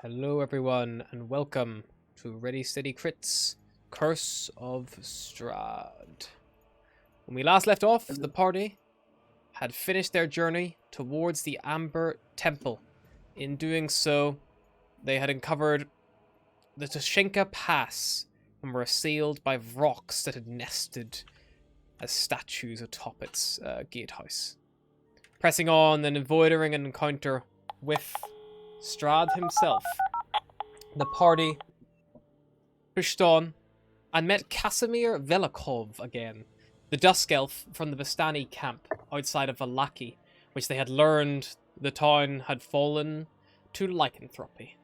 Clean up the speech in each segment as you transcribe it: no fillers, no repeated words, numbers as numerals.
Hello everyone and welcome to Ready Steady Crits Curse of Strahd. When we last left off, the party had finished their journey towards the Amber Temple. In doing so, they had uncovered the Tashenka Pass and were assailed by rocks that had nested as statues atop its gatehouse. Pressing on and avoiding an encounter with Strahd himself, the party pushed on and met Casimir Velikov again, the Dusk Elf from the Vistani camp outside of Valaki, which they had learned the town had fallen to lycanthropy.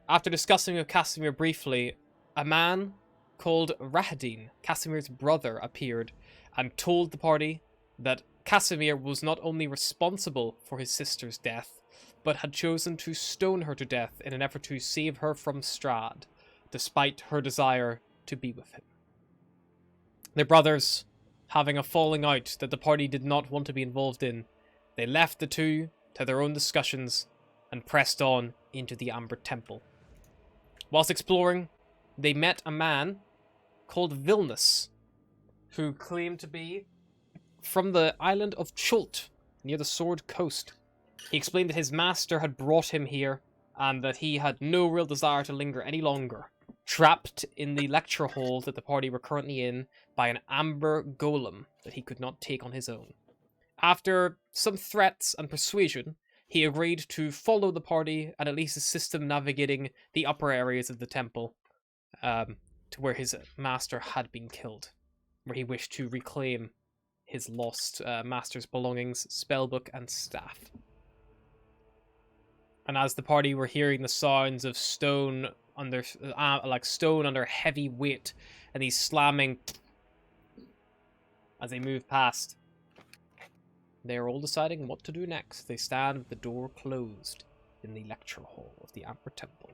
After discussing with Casimir briefly, a man called Rahadin, Casimir's brother, appeared and told the party that Casimir was not only responsible for his sister's death, but had chosen to stone her to death in an effort to save her from Strahd, despite her desire to be with him. The brothers, having a falling out that the party did not want to be involved in, they left the two to their own discussions and pressed on into the Amber Temple. Whilst exploring, they met a man called Vilnius, who claimed to be from the island of Chult, near the Sword Coast. He explained that his master had brought him here, and that he had no real desire to linger any longer, trapped in the lecture hall that the party were currently in by an amber golem that he could not take on his own. After some threats and persuasion, he agreed to follow the party and at least assist them navigating the upper areas of the temple, to where his master had been killed, where he wished to reclaim his lost master's belongings, spellbook, and staff. And as the party were hearing the sounds of stone under, stone under heavy weight, and these slamming as they move past, they are all deciding what to do next. They stand with the door closed in the lecture hall of the Amber Temple.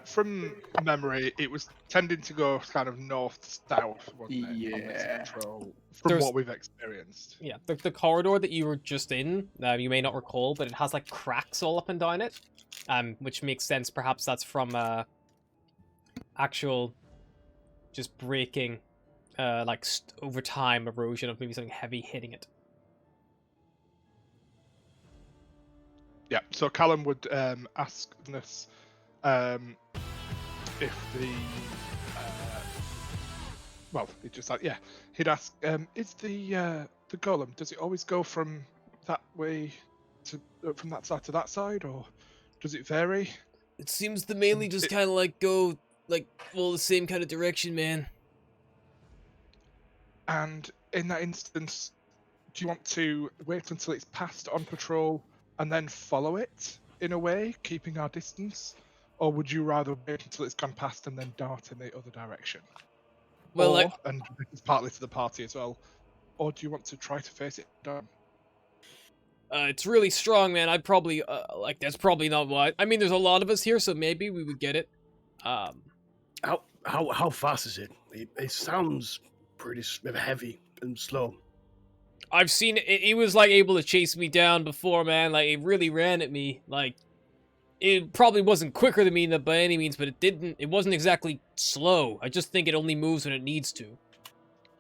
From memory, it was tending to go kind of north-south, wasn't it? Yeah. On this control, from what we've experienced. Yeah, the corridor that you were just in, you may not recall, but it has like cracks all up and down it, which makes sense. Perhaps that's from actual just breaking, over time erosion of maybe something heavy hitting it. Yeah, so Callum would ask this if the he'd just like, yeah, he'd ask, is the golem, does it always go from that way to from that side to that side, or does it vary? It seems to mainly just kind of like go the same kind of direction, man. And in that instance, do you want to wait until it's passed on patrol and then follow it in a way, keeping our distance? Or would you rather wait until it's gone past and then dart in the other direction? Well, and this is partly to the party as well, or do you want to try to face it down? It's really strong, man. I'd probably, that's probably not why. I mean, there's a lot of us here, so maybe we would get it. How fast is it? It sounds pretty heavy and slow. I've seen it. It was like able to chase me down before, man. Like it really ran at me. Like it probably wasn't quicker than me by any means, but it wasn't exactly slow. I just think it only moves when it needs to.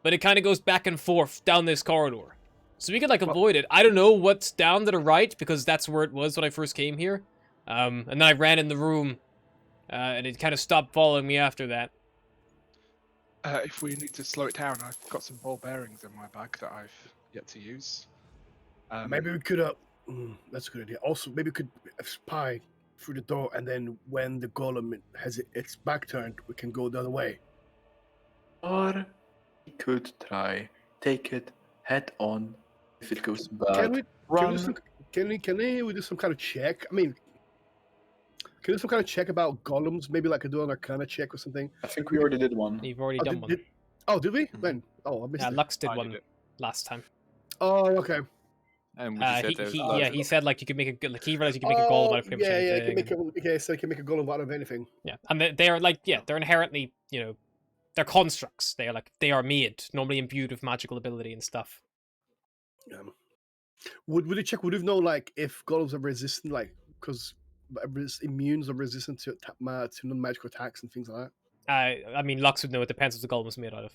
But it kind of goes back and forth down this corridor. So we could avoid it. I don't know what's down to the right, because that's where it was when I first came here. And then I ran in the room, and it kind of stopped following me after that. If we need to slow it down, I've got some ball bearings in my bag that I've yet to use. Maybe we could, that's a good idea. Also, maybe we could spy through the door, and then when the golem has its back turned, we can go the other way. Or we could try take it head on. If it goes bad, Can we do some kind of check? I mean, can we do some kind of check about golems? Maybe like do an arcana check or something? I think we already did one. You've already done one. Did we? When? Oh, I missed Yeah, it. Lux did one last time. Oh, okay. And he said you could make a he realized you could make a golem out of pretty much anything. So you can make a golem out of anything. Yeah, and they're they're inherently, they're constructs. They are made, normally imbued with magical ability and stuff. Would you check? Would you know like if golems are resistant, like because immunes are resistant to non-magical attacks and things like that? I mean, Lux would know. It depends what the golem was made out of.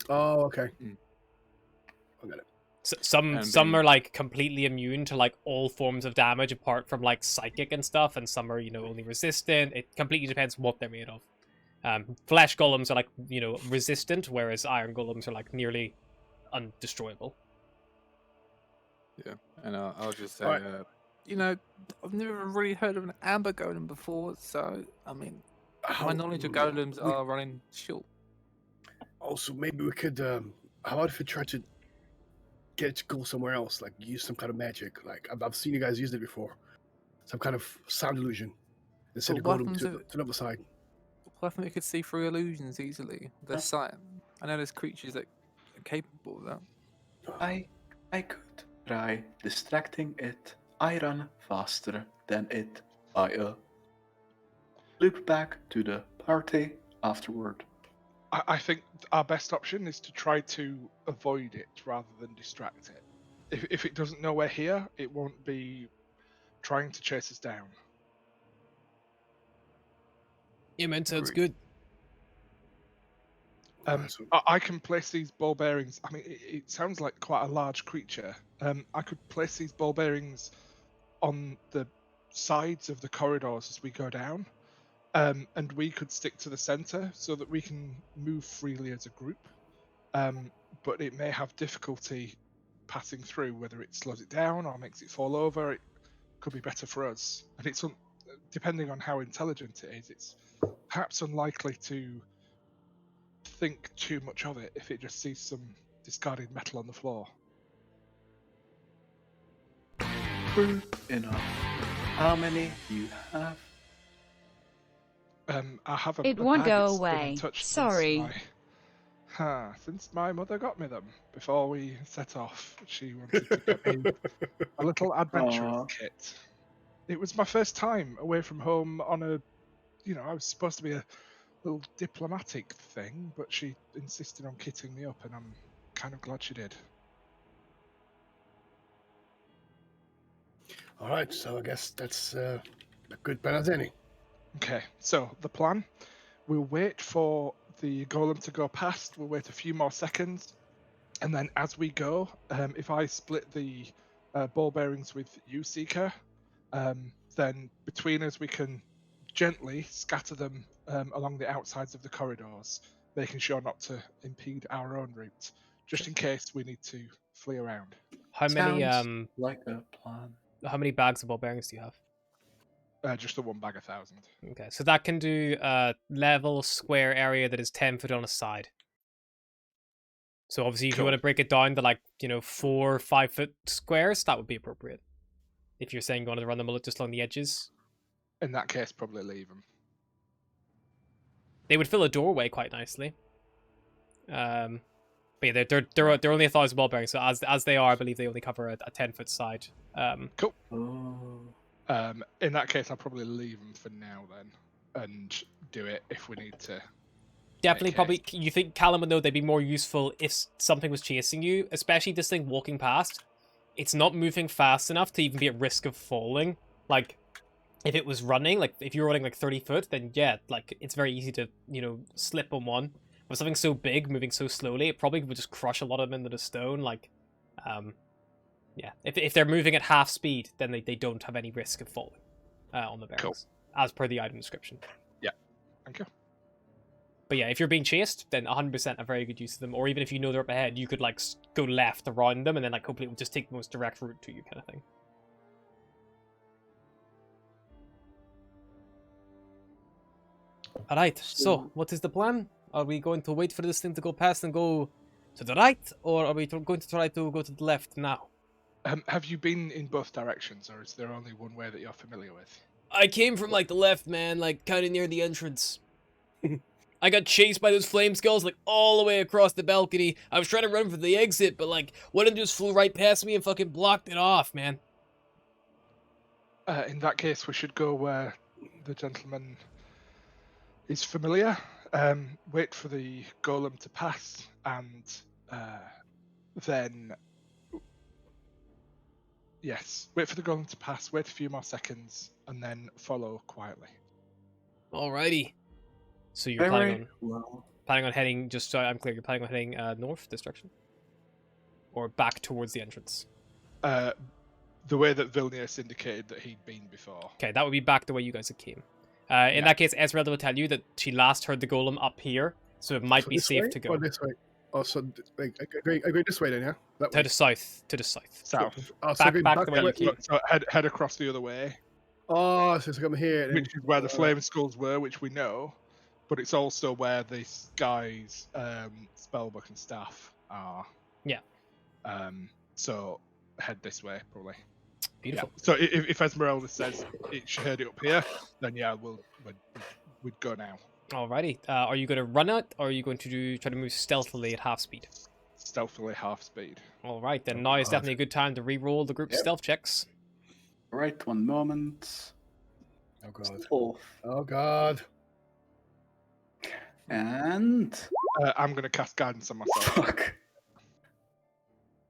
Oh, okay. Mm. I got it. Some And some then- are like completely immune to like all forms of damage apart from like psychic and stuff, and some are only resistant. It completely depends what they're made of. Flesh golems are like resistant, whereas iron golems are like nearly undestroyable. Yeah, and I'll just say, Alright. I've never really heard of an amber golem before, so I mean, my How- knowledge of golems we- are running short. Also, maybe we could. How about if we try to get it to go somewhere else, like use some kind of magic? Like I've seen you guys use it before, some kind of sound illusion, instead But of going weapons to are- the other side. Well, I think we could see through illusions easily. Their sight. I know there's creatures that are capable of that. I could try distracting it. I run faster than it by a loop back to the party afterward. I think our best option is to try to avoid it rather than distract it. If it doesn't know we're here, it won't be trying to chase us down. Yeah, man, sounds Agreed. good. So- I can place these ball bearings. I mean, it sounds like quite a large creature. I could place these ball bearings on the sides of the corridors as we go down, and we could stick to the center so that we can move freely as a group. But it may have difficulty passing through, whether it slows it down or makes it fall over. It could be better for us, and it's depending on how intelligent it is. It's perhaps unlikely to think too much of it if it just sees some discarded metal on the floor. Group enough. How many you have? I have It a won't bag. go It's been away. untouched Sorry. Since my mother got me them before we set off. She wanted to get me a little adventurous Aw. kit. It was my first time away from home on a, I was supposed to be a little diplomatic thing, but she insisted on kitting me up, and I'm kind of glad she did. All right, so I guess that's a good plan as any. Okay, so the plan: we'll wait for the golem to go past. We'll wait a few more seconds, and then as we go, if I split the ball bearings with you, Seeker, then between us we can gently scatter them along the outsides of the corridors, making sure not to impede our own route, just in case we need to flee around. How many Sounds like a plan. how many bags of ball bearings do you have? Just the one bag 1,000. Okay, so that can do a level square area that is 10 foot on a side. So obviously, if you Cool. want to break it down to 4 or 5 foot squares, that would be appropriate. If you're saying you want to run them just along the edges, In that case, probably leave them. they would fill a doorway quite nicely. But yeah, they're only 1,000 ball bearings, so as they are, I believe they only cover a 10-foot side. Oh. In that case, I'll probably leave them for now then, and do it if we need to. Definitely, Okay. probably. You think Callum would know they'd be more useful if something was chasing you, especially this thing walking past. It's not moving fast enough to even be at risk of falling. Like, if it was running, like if you were running 30 foot, then yeah, it's very easy to slip on one. With something so big moving so slowly, it probably would just crush a lot of them into the stone. Yeah, if they're moving at half speed, then they don't have any risk of falling on the bearings, as per the item description. Thank you. But yeah, if you're being chased, then 100% a very good use of them. Or even if you know they're up ahead, you could go left around them, and then hopefully it would just take the most direct route to you, kind of thing. All right. So, what is the plan? Are we going to wait for this thing to go past and go to the right, or are we going to try to go to the left now? Have you been in both directions, or is there only one way that you're familiar with? I came from the left, man, kind of near the entrance. I got chased by those flame skulls all the way across the balcony. I was trying to run for the exit, but one of them just flew right past me and fucking blocked it off, man. In that case, we should go where the gentleman is familiar. Wait for the golem to pass, and then Yes. Wait for the golem to pass. Wait a few more seconds, and then follow quietly. Alrighty. So you're planning well. on heading. Just so I'm clear, you're planning on heading north this direction, or back towards the entrance. The way that Vilnius indicated that he'd been before. Okay, that would be back the way you guys had came. In Yeah. that case, Esmeralda will tell you that she last heard the golem up here, so it might So be this safe way to or go this way? Oh, so I go this way then, yeah? That to way. the south. To the south. South. Oh, so Back- going back the way that you came. So head across the other way, Oh, so it's come here. and which is where the then- flame skulls were, which we know, but it's also where this guy's spellbook and staff are. Yeah. So head this way probably. Beautiful. Yeah. So if Esmeralda says she heard it up here, then yeah, we'd go now. Alrighty. Are you going to run it, or are you going to try to move stealthily at half speed? Stealthily, half speed. Alright, then Oh, now is God. definitely a good time to re-roll the group Yep. stealth checks. Right, one moment. Oh god. Oh, Oh god. and I'm gonna cast guidance on myself. fuck.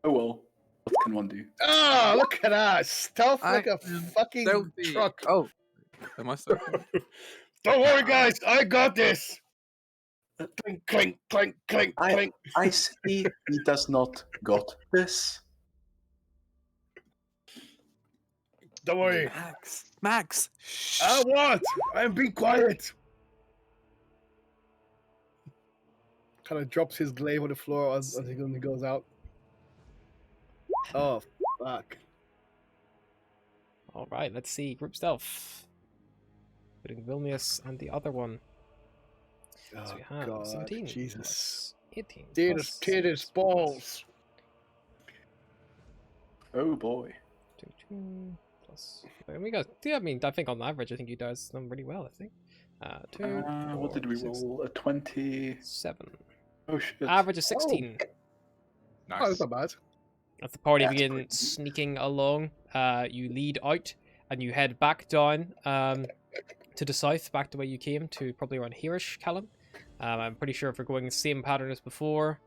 Oh well. What can one do? Oh, look at that! Stealth like a am fucking Stealthy. truck. Oh, am I stealthy? Don't worry, guys. I got this. Clink, clink, clink, clink, clink. I see he does not got this. Don't worry. Max. Shh. I what? I'm being quiet. Kind of drops his glaive on the floor as he goes out. Oh fuck! Alright, let's see. Group stealth. Putting Vilnius and the other one. So Oh we have god! 17 Jesus! plus 18. Titties, plus titties, 6 balls. Oh boy. plus 2 plus. And we got. Yeah, I mean, I think on average, I think he does them really well. I think. 2. What did we 4, 6, roll? A 20. 7. Oh shit. Average of 16. Oh, Nice. that's not bad. As the party That's begin pretty- sneaking along, you lead out and you head back down to the south, back the way you came, to probably around Hereish, Callum. I'm pretty sure if we're going the same pattern as before.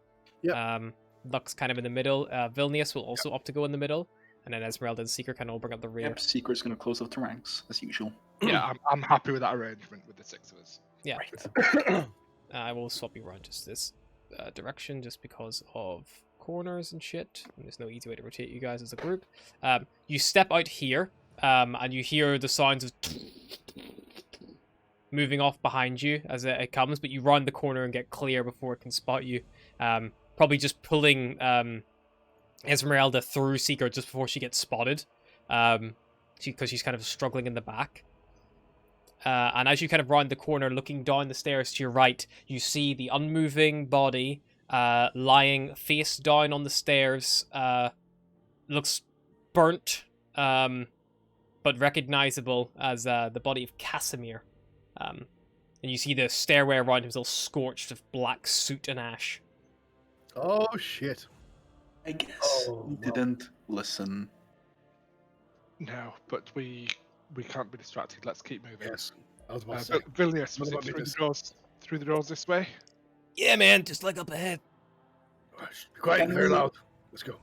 Yep. Luck's kind of in the middle. Vilnius will also opt to go in the middle. And then Esmeralda and Seeker kind of will bring up the rear. Yep, Secret's gonna close off the ranks, as usual. Yeah, I'm happy with that arrangement with the 6 of us. Yeah. Right. I will swap you around just this direction just because of corners and shit. And there's no easy way to rotate you guys as a group. You step out here, and you hear the sounds of moving off behind you as it comes, but you round the corner and get clear before it can spot you. Probably just pulling Esmeralda through Seeker just before she gets spotted, because she's kind of struggling in the back. And as you kind of round the corner, looking down the stairs to your right, you see the unmoving body lying face down on the stairs. Looks burnt, but recognizable as the body of Casimir. And you see the stairway around him is all scorched of black soot and ash. Oh shit! I guess Oh, he wow. didn't listen. No, but we can't be distracted. Let's keep moving. Yes, I was about to say. Vilnius, What was it about through the this? doors? Through the doors this way? Yeah, man, just like up ahead. Be quiet, Can very we- loud. Let's go.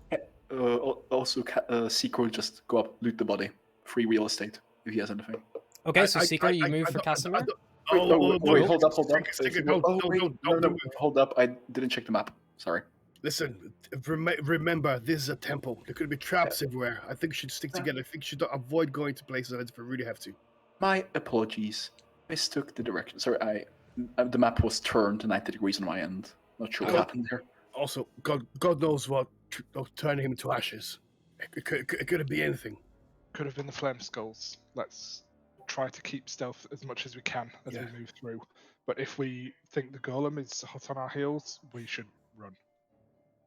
Also, Secret will just go up, loot the body. Free real estate, if he has anything. Okay, so Seeker, you move for Casimir? Wait, wait, hold up. Second, Oh, don't wait, do no, it. hold up. I didn't check the map. Sorry. Listen, remember, this is a temple. There could be traps everywhere. I think we should stick together. I think we should avoid going to places unless we really have to. My apologies. I mistook the direction. Sorry, the map was turned 90 degrees on my end. Not sure what Oh. happened there. Also, God knows what turning him to ashes. It could be anything. Could have been the flame skulls. Let's try to keep stealth as much as we can as Yeah. we move through. But if we think the golem is hot on our heels, we should run.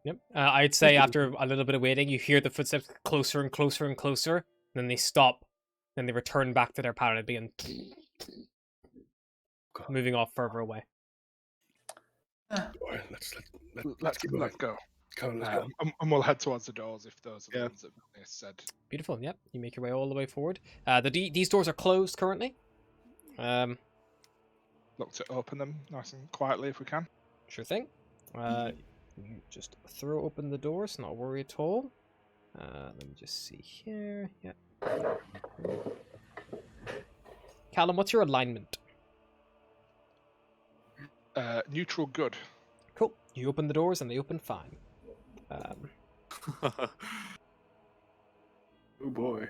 Yep. I'd say after a little bit of waiting, you hear the footsteps closer and closer and closer. Then they stop. Then they return back to their pattern and begin moving off further away. All right, let's keep moving. Let's go. Come on, let's go. And we'll head towards the doors if those are the Yeah. ones that Vilnius said. Beautiful. Yep. You make your way all the way forward. These doors are closed currently. Look to open them nice and quietly if we can. Sure thing. You just throw open the doors. Not a worry at all. Let me just see here. Yeah. Callum, what's your alignment? Neutral good. Cool. You open the doors and they open fine. Oh boy.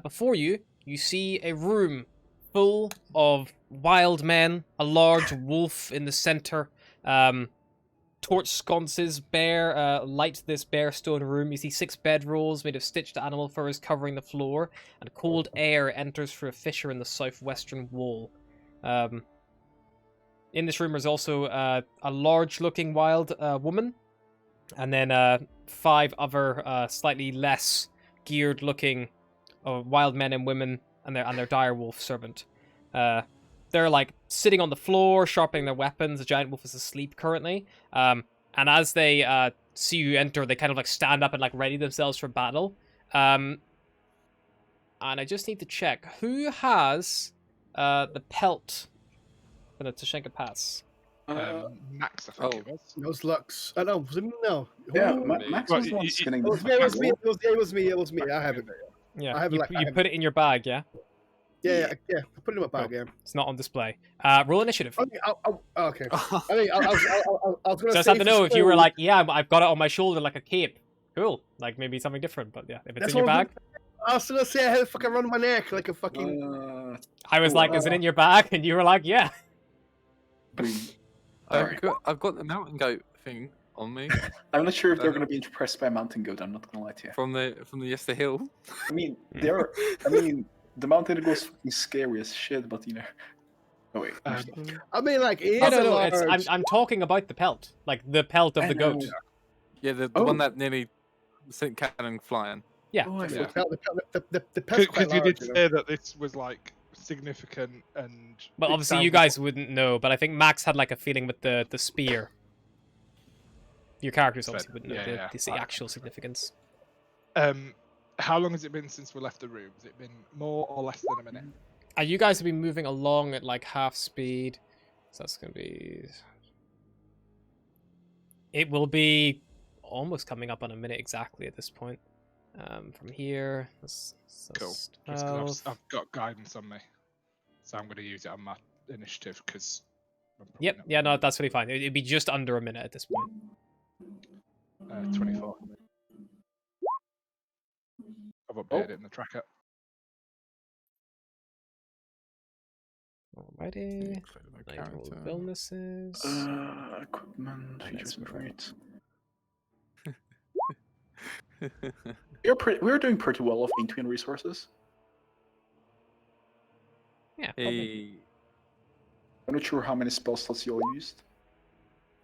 Before you, you see a room full of wild men, a large wolf in the center. Torch sconces light this bare stone room. You see 6 bedrolls made of stitched animal furs covering the floor, and cold air enters through a fissure in the southwestern wall. In this room, there's also a large-looking wild woman, and then 5 other slightly less geared-looking wild men and women, and their dire wolf servant. They're like sitting on the floor, sharpening their weapons. The giant wolf is asleep currently. And as they see you enter, they kind of like stand up and like ready themselves for battle. And I just need to check who has the pelt for the Tashenka Pass. Max, I think it was. Those Lux. I know. Was it me? No. Yeah, Who- Max Well, was the one skinning It was me. It was me. It was me. I have it. Yeah, I have you, like- I you have- put it in your bag, yeah? Yeah. I put it in my bag. Yeah. It's not on display. Roll initiative. Okay. Okay. I mean, I was gonna So I just say have to know if you were so- like, yeah, I've got it on my shoulder like a cape. Cool. Like maybe something different, but yeah, if it's That's in your what I'm bag. I was gonna say I had it fucking around my neck like a fucking. I was like, is it in your bag? And you were like, yeah. Alright. I've got the mountain goat thing on me I'm not sure if they're going to be impressed by a mountain goat. I'm not going to lie to you. from the Yester Hill. I mean, the mountain goat's fucking scary as shit, but you know. Oh wait. I mean, like it Oh, is no, a no, large. I'm talking about the pelt, like the pelt of I the know. goat. Yeah, the Oh. one that nearly sent cannon flying. Yeah. Oh, I Yeah. The pet's quite Because you did large. say that this was like significant and. Well, it obviously you sounded- guys wouldn't know, but I think Max had like a feeling with the spear. Your characters Fair. obviously wouldn't know Yeah, the yeah. actual significance. How long has it been since we left the room? Has it been more or less than a minute? You guys have been moving along at like half speed, so that's gonna be. It will be almost coming up on a minute exactly at this point. From here, that's Cool. Just 12. because I've got guidance on me, so I'm going to use it on my initiative because. Yep, yeah, no, that's really fine. It'd be just under a minute at this point. 24. I've updated it in the tracker. Alrighty. Clear my Night roll character. illnesses. Equipment, features, and traits. Yeah, We're doing pretty well off in-twin resources. Yeah, probably. Hey, I'm not sure how many spell slots you all used.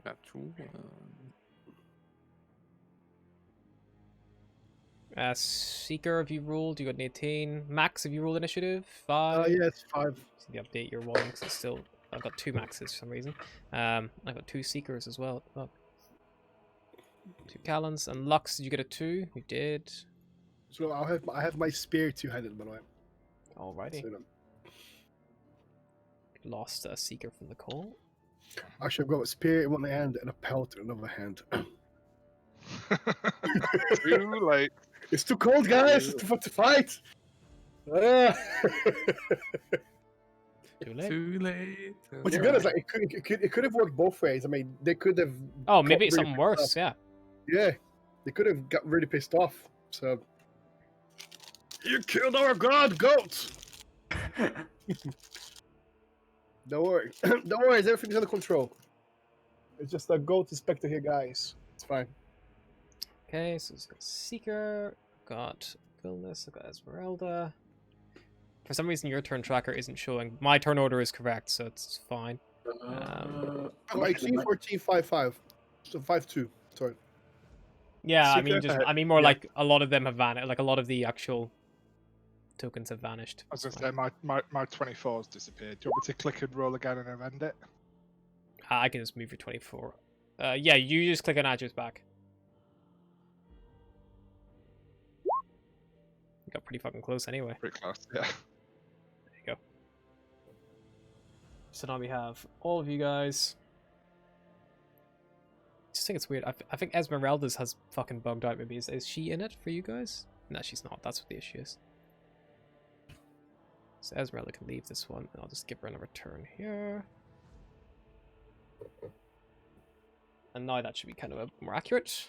natural. Seeker, have you rolled? You got an 18. Max, have you rolled initiative? 5. Yeah, it's 5. See the update you're one because it's still. I've got 2 maxes for some reason. I've got 2 seekers as well. Oh. 2 Callans and Lux. Did you get a 2? You did. So I have my spear 2-handed, by the way. Alrighty. So, Lost a seeker from the call. actually, I've got a spear in one hand and a pelt in another hand. Too late. It's too cold, guys. It's too fun to fight. Ah. Too late. Too late. But to be honest, like, it could have worked both ways. I mean, they could have. Oh, got maybe it's really something pissed worse. off. Yeah. Yeah, they could have got really pissed off. So, you killed our god, goat. Don't worry, don't worry. Everything's under control. It's just a goat inspector here, guys. It's fine. Okay, so it's got Seeker, got Vilnius, I've got Esmeralda. For some reason, your turn tracker isn't showing. My turn order is correct, so it's fine. Oh, 18, 14, 5, 5. So 5, 2. Sorry. Yeah, I Seeker, mean, I mean more yeah. like a lot of them have vanished. Like a lot of the actual tokens have vanished. I was going It's to say, my 24's disappeared. Do you want me to click and roll again and amend it? I can just move your 24. Yeah, you just click on Adju's back. You got pretty fucking close anyway. Pretty close, yeah. There you go. So now we have all of you guys just think it's weird. I think Esmeralda's has fucking bugged out. Maybe is she in it for you guys? No, she's not. That's what the issue is. So Esmeralda can leave this one, and I'll just give her another turn here. And now that should be kind of more accurate.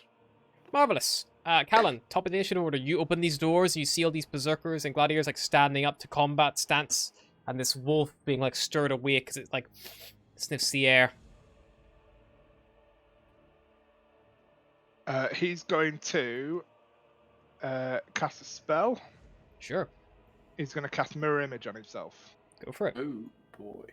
Marvelous. Callan, top of the initiative order. You open these doors, you see all these berserkers and gladiators like standing up to combat stance, and this wolf being like stirred awake because it like sniffs the air. He's going to cast a spell. Sure, He's going to cast Mirror Image on himself. go for it. Oh boy.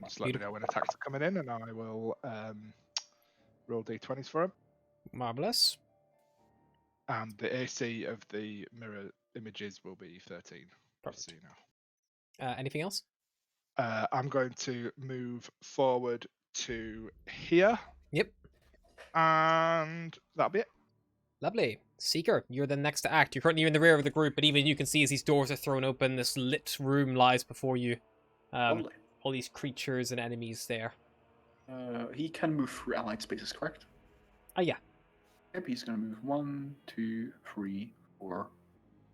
Just let me know when attacks are coming in, and I will roll d20s for him. Marvelous. And the AC of the mirror images will be 13. Perfect. So you know. Anything else? I'm going to move forward to here. Yep. And that'll be it. Lovely. Seeker, you're the next to act. You're currently in the rear of the group, but even you can see as these doors are thrown open, this lit room lies before you. Lovely. All these creatures and enemies there. He can move through allied spaces, correct? Yeah. Yep, he's gonna move 1, 2, 3, 4,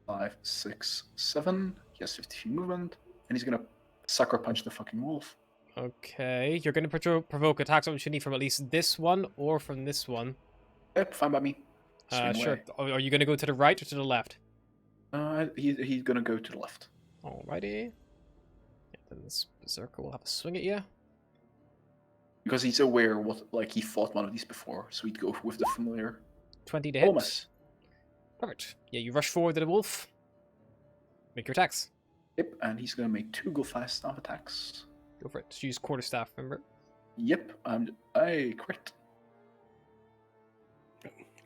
5, 6, 7. He has 50 feet movement, and he's gonna sucker punch the fucking wolf. Okay, you're going to provoke attacks opportunity from at least this one or from this one. Yep, fine by me. Swing Sure. away. Are you going to go to the right or to the left? He's gonna go to the left. Alrighty. Yeah, then this berserker will have a swing at you. Because he's aware what, like, he fought one of these before, so he'd go with the familiar. 20 to hit. Almost. Perfect. Yeah, you rush forward to the wolf. Make your attacks. Yep, and he's gonna make 2 go fast staff attacks. Go for it. Just use quarterstaff, remember? Yep, I crit.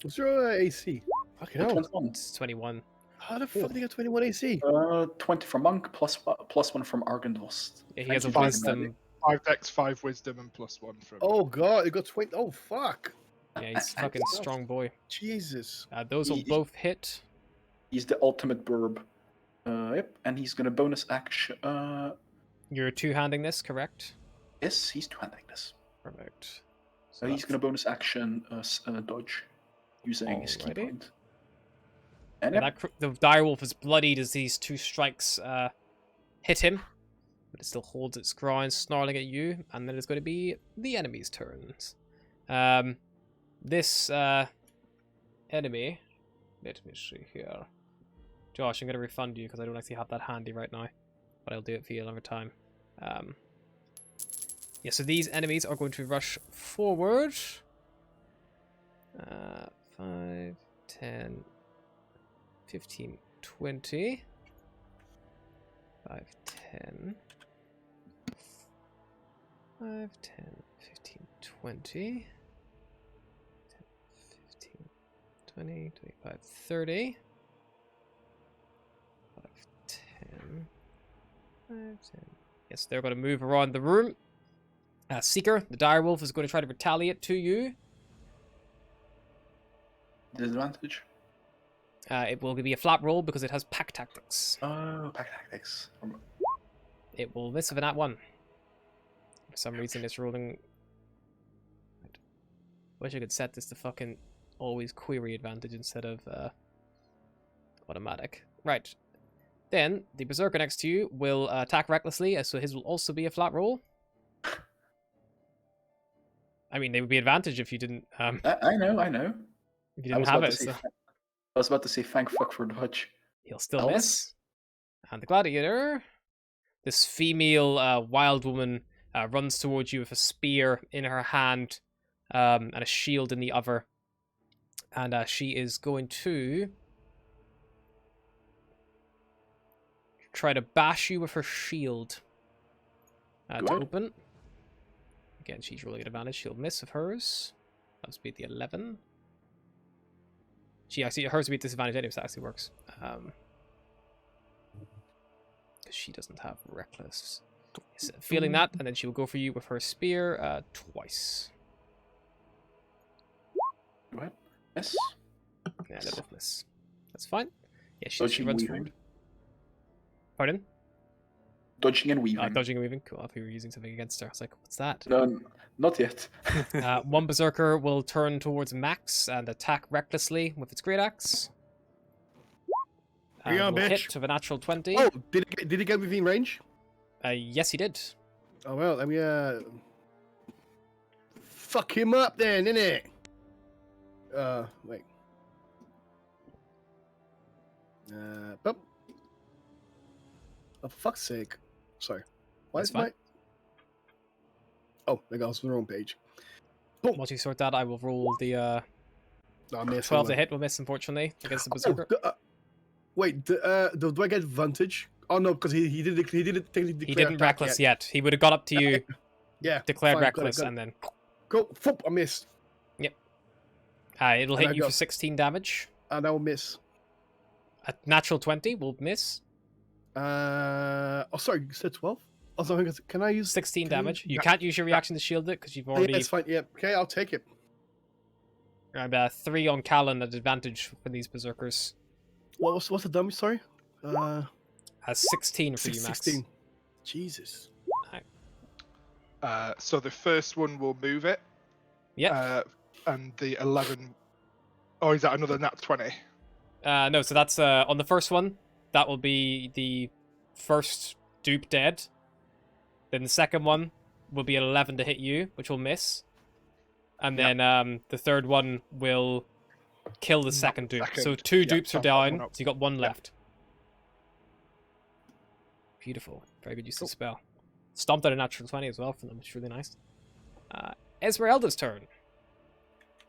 What's your AC? Fucking hell. 21. It's 21. How the fuck did you get 21 AC? 20 from Monk, plus 1 from Argandvost. Yeah, he Thank has a you, Dragon wisdom. 5 dex, 5 wisdom, and +1 from. Oh god, you got 20. Oh fuck. Yeah, he's a fucking strong boy. Jesus. Those will He- both hit. He's the ultimate burb. Yep, and he's gonna bonus action. You're two-handing this, correct? Yes, he's two-handing this. Perfect. So he's gonna bonus action dodge using his key Alrighty. point. And Yeah, yep, the direwolf is bloodied as these 2 strikes hit him, but it still holds its ground, snarling at you. And then it's going to be the enemy's turns. This enemy, let me see here. Josh, I'm going to refund you because I don't actually have that handy right now, but I'll do it for you another time. Yeah, so these enemies are going to rush forward. 5, 10, 15, 20. 5, 10. 5, 10, 15, 20. 10, 15, 20, 25, 30. 5, 10. 5, 10. Yes, they're going to move around the room. Seeker, the direwolf, is going to try to retaliate to you. disadvantage. It will be a flat roll because it has pack tactics. Oh, pack tactics. It will miss with an at 1. For some reason, it's rolling. Wish I could set this to fucking always query advantage instead of automatic. Right. Then the berserker next to you will attack recklessly, so his will also be a flat roll. I mean, they would be advantage if you didn't. I know. If you didn't have it, so I was about to say thank fuck for dodge. he'll still Elvis? miss. And the gladiator, this female wild woman, runs towards you with a spear in her hand and a shield in the other. And she is going to try to bash you with her shield to Go on. open. Again, she's rolling at advantage. She'll miss with hers. That would be the 11. She actually, hers would be disadvantage anyway, so that actually works. Because she doesn't have reckless. Yes, feeling that, and then she will go for you with her spear twice. Go ahead. Yes. Yeah, they both miss. That's fine. Yeah, she Dodging and runs weaving. forward. Pardon? Dodging and weaving. Dodging and weaving. Cool. I thought you were using something against her. I was like, what's that? No, not yet. One berserker will turn towards Max and attack recklessly with its great axe. Here you are, Will bitch. hit with a natural 20. Oh, did he get within range? Yes, he did. Oh well, let me fuck him up then, innit? Wait. But oh, for fuck's sake. Sorry. Why That's is my... Oh, I was on the wrong page. Boom. Once you sort that, I will roll the No, I missed 12 to anyway. hit. Will miss, unfortunately, against the Oh, berserker. wait, do I get advantage? Oh no, because he didn't technically declare He didn't attack reckless yet. He would have got up to you, Yeah. declared fine, got it, reckless, got it. and then Go. Foop, I missed. it'll And hit I you go. for 16 damage. And I will miss. A natural 20 will miss. Oh, sorry, you said 12? Oh, sorry, can I use 16 can I damage. use- You can't use your reaction to shield it because you've Yeah, already it's fine. Yeah, okay, I'll take it. 3 on Callan at advantage for these berserkers. What's the damage? Sorry. 16 for you, Max. 16. Jesus. So the first one will move it. Yep. And the 11. Oh, is that another nat 20? No, so that's on the first one. That will be the first dupe dead. Then the second one will be an 11 to hit you, which will miss. And Yep. then the third one will kill the Not second the dupe. So second. 2 Yep, dupes are so I've got one down, up. so you got 1 Yep. left. Beautiful. Very good use of the spell. Stomped out a natural 20 as well from them, which is really nice. Esmeralda's turn.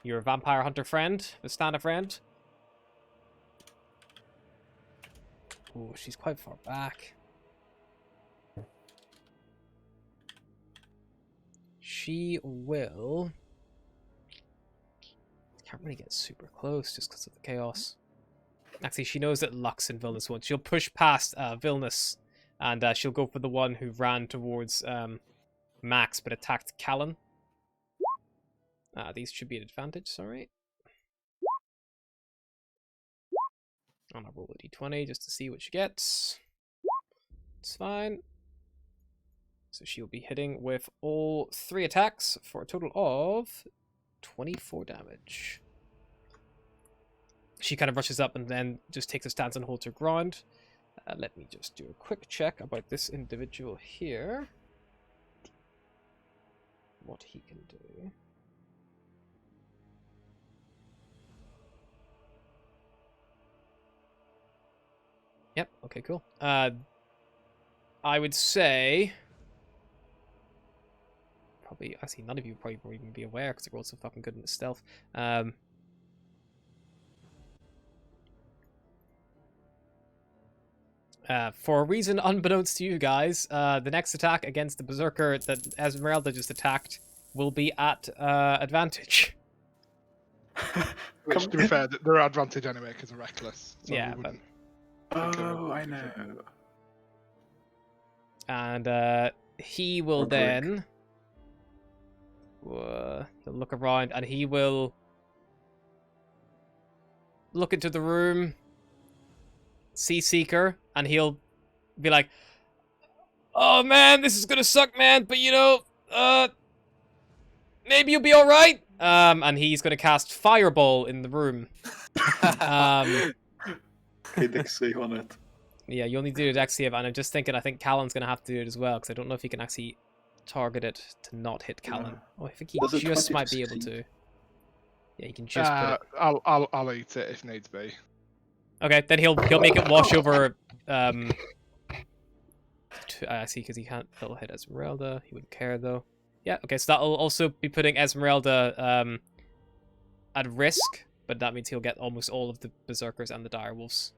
Your vampire hunter friend, the stand-up friend. Oh, she's quite far back. She will... Can't really get super close just because of the chaos. Actually, she knows that Lux and Vilnius won't. She'll push past Vilnius, and she'll go for the one who ran towards Max but attacked Callan. These should be an advantage, sorry. And I'll roll a d20 just to see what she gets. It's fine. So she'll be hitting with all 3 attacks for a total of 24 damage. She kind of rushes up and then just takes a stance and holds her ground. Let me just do a quick check about this individual here. What he can do. Yep, okay, cool. I would say... Probably, actually, none of you probably won't even be aware because I rolled so fucking good in the stealth. For a reason unbeknownst to you guys, the next attack against the berserker that Esmeralda just attacked will be at advantage. Which, to be fair, they're advantage anyway because they're reckless. So Yeah, we but... wouldn't- Oh, I know. And he will Or Greg. then... he'll look around and he will look into the room, see Seeker, and he'll be like, "Oh man, this is gonna suck, man, but you know, maybe you'll be alright." And he's gonna cast Fireball in the room. Okay, Dex save on it. Yeah, you'll need to do a dex save, and I'm just thinking I think Callan's gonna have to do it as well, because I don't know if he can actually target it to not hit Callan. Yeah. Oh, I think he Does it just 20 might to be able 16? to. Yeah, he can just put it. I'll eat it if needs be. Okay, then he'll make it wash over. I see, because he can't. He'll hit Esmeralda. He wouldn't care though. Yeah. Okay, so that'll also be putting Esmeralda at risk, but that means he'll get almost all of the berserkers and the direwolves.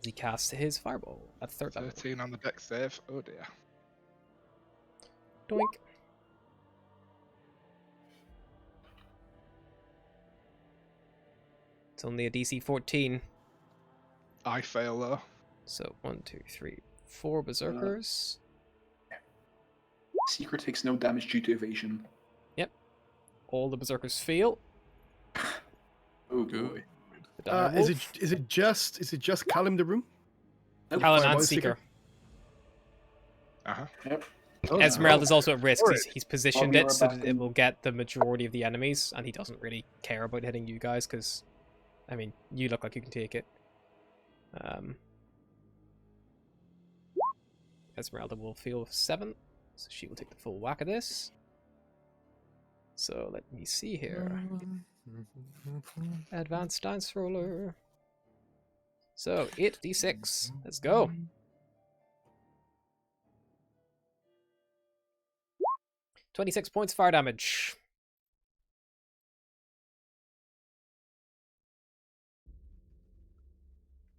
He casts his fireball at 3rd level. 13 on the deck save. Oh dear. Doink. It's only a DC 14. I fail though. So 1, 2, 3, 4 berserkers. Secret takes no damage due to evasion. All the berserkers fail. Oh Good. boy. The dire Is wolf. it just Callum the room? Callan Fireball and Seeker? Seeker. Uh-huh. Yep. Oh, Esmeralda is also at risk. Alright. He's positioned Well, it you're so back that it in. will get the majority of the enemies, and he doesn't really care about hitting you guys because, I mean, you look like you can take it. Esmeralda will feel 7, so she will take the full whack of this. So let me see here. Advanced dice roller. So 8d6. Let's go. $26 points fire damage.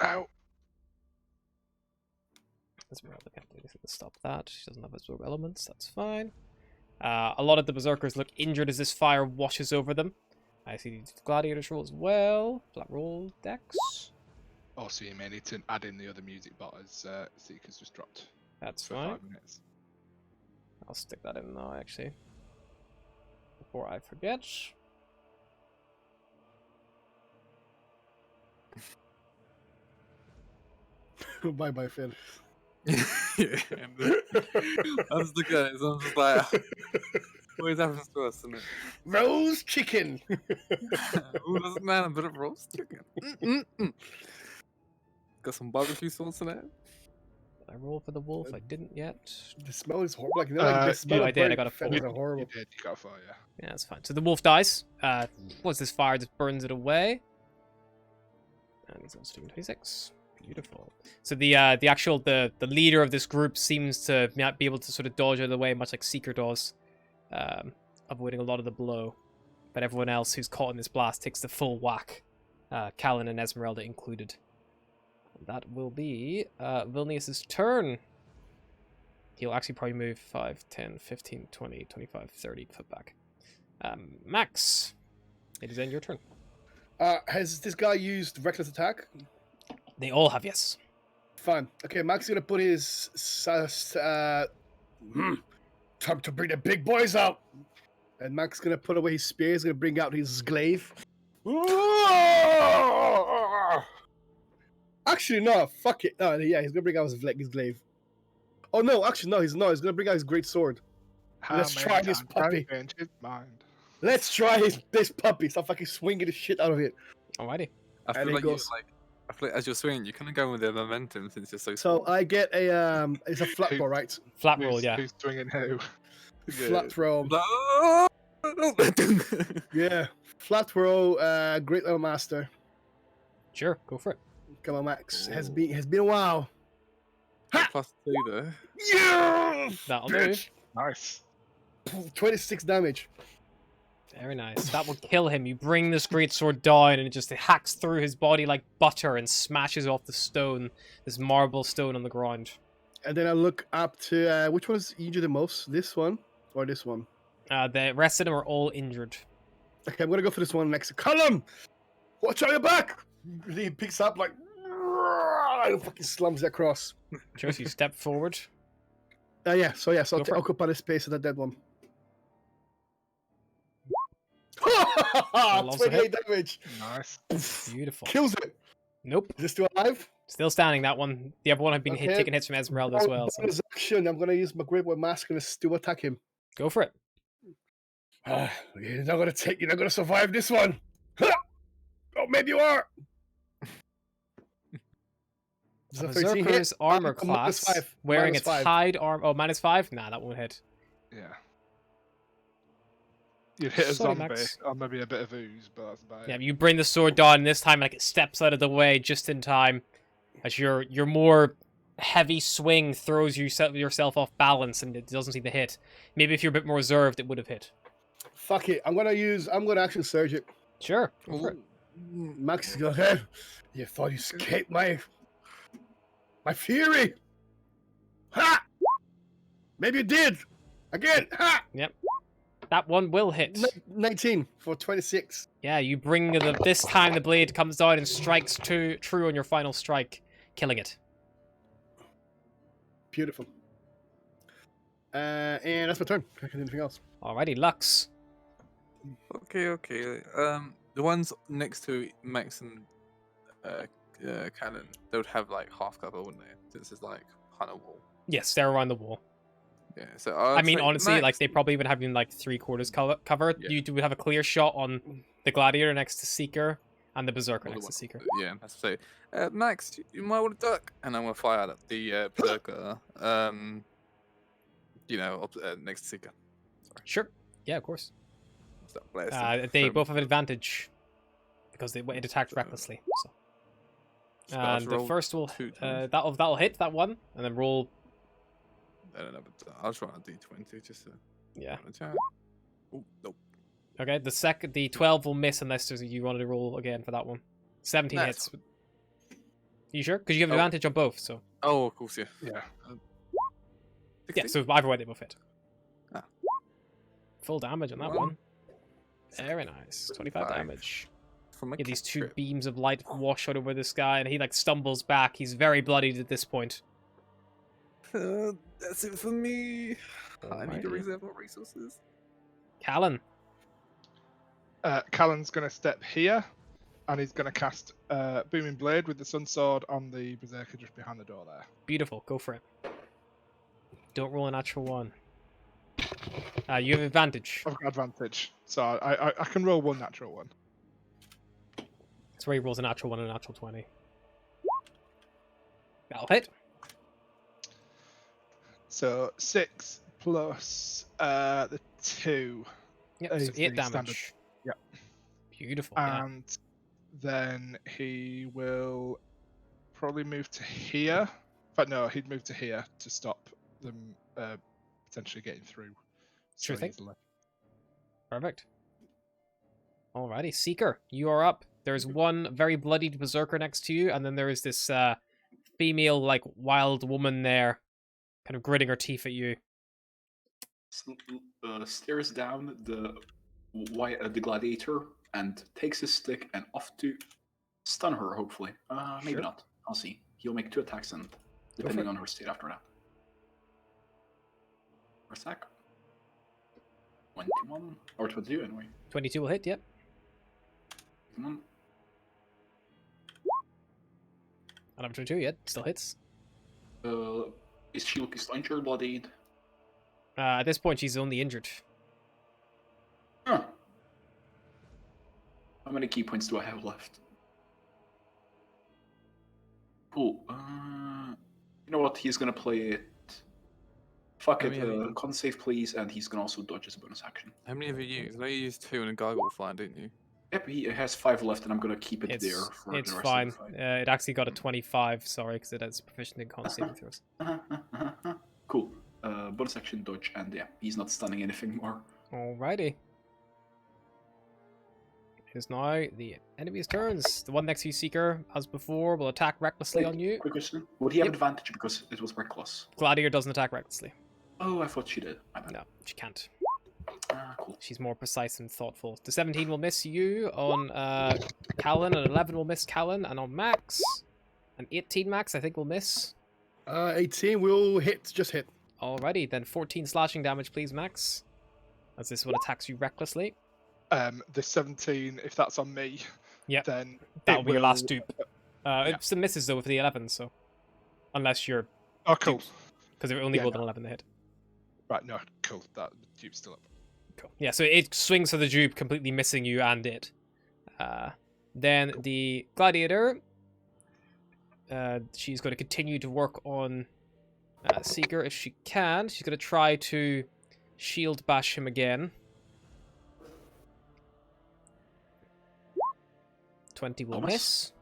Ow. Esmeralda can't do anything to stop that. She doesn't have absorb elements. That's fine. A lot of the berserkers look injured as this fire washes over them. I see the gladiators roll as well. Flat roll dex. Also, you may need to add in the other music bot as Seeker's just dropped That's for fine. 5 minutes. I'll stick that in now, actually. Before I forget. Bye bye, Phil. Yeah, I'm just looking at it, so I'm just like, always happens to us, isn't it? Rose chicken. Who doesn't man a bit of roast chicken? Got some barbecue sauce in it. Did I roll for the wolf? I didn't yet. The smell is horrible. Like, the smell yeah, of I did, I burnt got a feathers full. are You horrible. did. You got 4, yeah. Yeah, that's fine. So the wolf dies. What's this fire just burns it away. And he's also doing 26. Beautiful. So the leader of this group seems to not be able to sort of dodge out of the way, much like Seeker does, avoiding a lot of the blow. But everyone else who's caught in this blast takes the full whack, Callan and Esmeralda included. That will be Vilnius's turn. He'll actually probably move 5, 10, 15, 20, 25, 30 foot back. Max, it is then your turn. Has this guy used reckless attack? They all have, yes. Fine. Okay, Max is gonna put his time to bring the big boys out. And Max is gonna put away his spear. He's gonna bring out his glaive. Actually, no. Fuck it. No, yeah, he's gonna bring out his glaive. Oh no, actually no, he's not. He's gonna bring out his great sword. Let's How try many this times puppy. I changed his mind? Let's try this puppy. Stop fucking swinging the shit out of it. Alrighty. I feel And it like you goes- I feel like as you're swinging, you're kind of going with the momentum since you're so So small. I get a it's a flat roll, right? Flat roll, yeah. Who's swinging who? Flat roll. Oh! Yeah. Flat roll, great little master. Sure, go for it. Come on, Max. Has been a while. Plus 2 there. Yeah! That'll do. Bitch. Nice. 26 damage. Very nice. That will kill him. You bring this great sword down and it just hacks through his body like butter and smashes off the stone, this marble stone on the ground. And then I look up to which one is injured the most? This one or this one? The rest of them are all injured. Okay, I'm gonna go for this one next. Column! Watch out your back! He picks up like and fucking slams it across. Sure, so you step forward. Yeah, so Go I'll for it. occupy the space of the dead one. also 28 hit. damage. Nice. Beautiful. Kills it. Nope. Is this still alive? Still standing, that one. The other one had been Okay. taking hits from Esmeralda as well. So Bonus action. I'm gonna use my great white mask and still attack him. go for it. You're not gonna survive this one. Oh, maybe you are. Is A that 13 hit? Berserker's armor Minus class 5. wearing Minus its 5. hide armor. Oh, -5? Nah, that won't hit. Yeah. You'd hit a Sorry, zombie Max. or maybe a bit of ooze, but that's about Yeah, it. you bring the sword down, and this time like it steps out of the way just in time, as your more heavy swing throws yourself off balance, and it doesn't seem to hit. Maybe if you're a bit more reserved, it would have hit. Fuck it. I'm gonna action surge it. Sure, go for it. Max is going, you thought you escaped my fury. Ha! Maybe you did. Again. Ha! That one will hit. 19 for 26. Yeah, you bring this time the blade comes down and strikes true on your final strike, killing it. Beautiful. And that's my turn. I can do anything else. Alrighty, Lux. Okay. The ones next to Max and cannon, they would have like half cover, wouldn't they? Since it's like on a wall. Yes, they're around the wall. Yeah. So I I'd mean, say honestly, max- like they probably even have you in like 3/4 cover. Yeah. You do have a clear shot on the gladiator next to Seeker and the berserker Or the next to one- Seeker. Yeah, that's so. Max, you might want to duck, and I'm gonna fire out at the berserker. Next to Seeker. Sure. Yeah, of course. Start blasting. They So, both have an advantage because it attacked recklessly. So. so I'll And the roll first will 2 times. that'll hit that one, and then roll. I don't know, but I'll try a D20 just to Yeah. attack. Oh nope. Okay. The 12 will miss unless you wanted to roll again for that one. 17 Nah, hits. it's You sure? Because you have Oh. advantage on both. So Oh, of course, yeah. Yeah. yeah. 16? So either way, they both hit. Ah. Full damage on that One. one. Very nice. 25 5. damage. From a Yeah, these two cantrip. beams of light wash out over this guy, and he like stumbles back. He's very bloodied at this point. That's it for me. I need to Alrighty. reserve more resources. Callan. Callan's going to step here, and he's going to cast Booming Blade with the Sun Sword on the Berserker just behind the door there. Beautiful. Go for it. Don't roll a natural one. You have advantage. I've got advantage, so I can roll one natural one. That's where he rolls a natural one and a natural 20. That'll hit. So 6 plus the 2. Yep, so is 8 the damage. standard. Yep. Beautiful. Yeah. And then he will probably move to here. But no, he'd move to here to stop them potentially getting through. Sure so thing. easily. Perfect. Alrighty, Seeker, you are up. There's one very bloodied berserker next to you, and then there is this female, like, wild woman there, kind of gritting her teeth at you. Stares down the gladiator and takes his stick and off to stun her. Hopefully, maybe Sure. not. I'll see. He'll make 2 attacks and depending on her state after that. First attack. 21 or 22 anyway. 22 will hit, yep. Come on. And up 22, yet still hits. Is she looking injured, bloodied? At this point, she's only injured. Huh. How many key points do I have left? Cool. You know what? He's gonna play it. Fuck How it. many have you- Con save, please, and he's gonna also dodge as a bonus action. How many have you used? I know you used 2 and a gargoyle flying, didn't you? Yep, he has 5 left, and I'm gonna keep it there for It's the rest fine. of the fight. It actually got a 25, sorry, because it has proficient in con saving throws. Cool. Bonus action, dodge, and yeah, he's not stunning anything more. Alrighty. It is now the enemy's turns. The one next to you, Seeker, as before, will attack recklessly on you. Quick question: would he have Yep. advantage because it was reckless? Gladiator doesn't attack recklessly. Oh, I thought she did. My bad. No, she can't. Cool. She's more precise and thoughtful. The 17 will miss you on Callan, and 11 will miss Callan, and on Max, an 18 Max I think will miss. 18 will hit, just hit. Alrighty, then 14 slashing damage, please, Max. As this one attacks you recklessly. The 17, if that's on me, Yep. then That'll it be your last will- dupe. yeah. It still misses though with the 11, so unless you're Oh, cool. because it only Yeah, rolled no. an 11 to hit. Right, no, cool. That dupe's still up. Cool. Yeah, so it swings for the dupe, completely missing you and it. Then the gladiator. She's going to continue to work on Seeker if she can. She's going to try to shield bash him again. 20 will Thomas?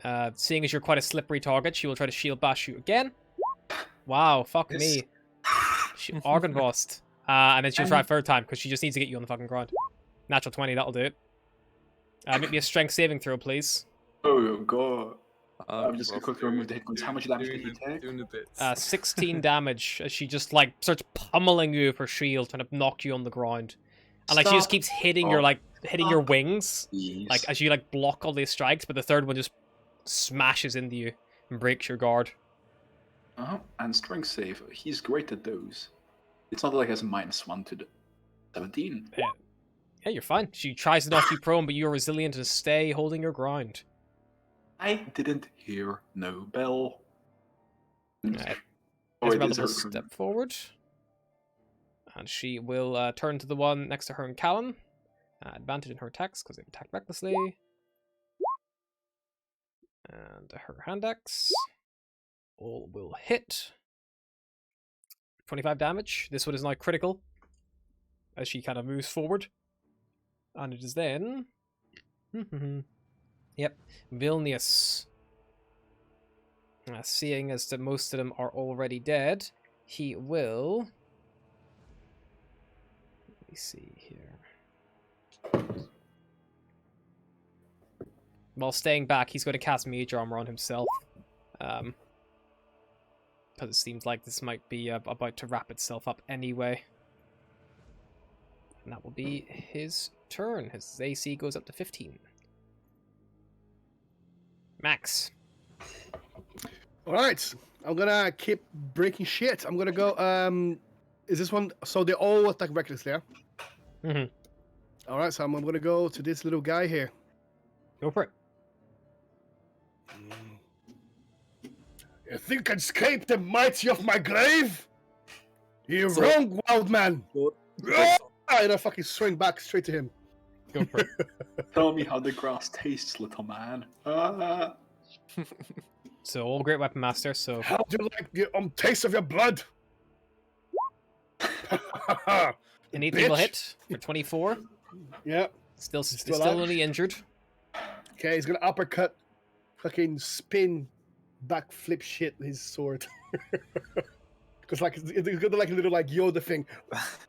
miss. Seeing as you're quite a slippery target, she will try to shield bash you again. Wow, fuck Yes. me. She organ bossed. And then she'll try a third time because she just needs to get you on the fucking ground. Natural 20, that'll do it. Make me a strength saving throw, please. Oh god. I'm I'm just gonna quickly remove the hit points. How much damage did he take? Doing the bits. 16 damage as she just like starts pummeling you with her shield, trying to knock you on the ground. And like she just Stop. keeps hitting your Oh, like hitting your fuck. wings, Jeez. like as you like block all these strikes, but the third one just smashes into you and breaks your guard. And strength save. He's great at those. It's not like he has a -1 to the 17. Yeah, you're fine. She tries to knock you prone, but you're resilient and stay holding your ground. I didn't hear no bell. Right. Oh, it Esmeralda is will her turn. step forward. And she will turn to the one next to her and Callan. Advantage in her attacks because they've attacked recklessly. And her hand axe. All will hit. 25 damage. This one is now critical. As she kind of moves forward. And it is then... Yep. Vilnius. Seeing as that most of them are already dead, he will... Let me see here. While staying back, he's going to cast Mage Armor on himself. Because it seems like this might be about to wrap itself up anyway. And that will be his turn. His AC goes up to 15. Max. Alright, I'm gonna keep breaking shit. I'm gonna go, is this one, so they all attack recklessly, yeah? Mm-hmm. Alright, so I'm gonna go to this little guy here. Go for it. You think you can escape the mighty of my grave? You're So- wrong, wild man! Good. And I fucking swing back straight to him. Go for it. Tell me how the grass tastes, little man. Ah. So, all Great Weapon Master, so... How do you like the taste of your blood? An 18 will Bitch. hit for 24. Yeah. Still alive? only injured. Okay, he's gonna uppercut, fucking spin, backflip shit his sword. Because like it's got like a little like Yoda thing.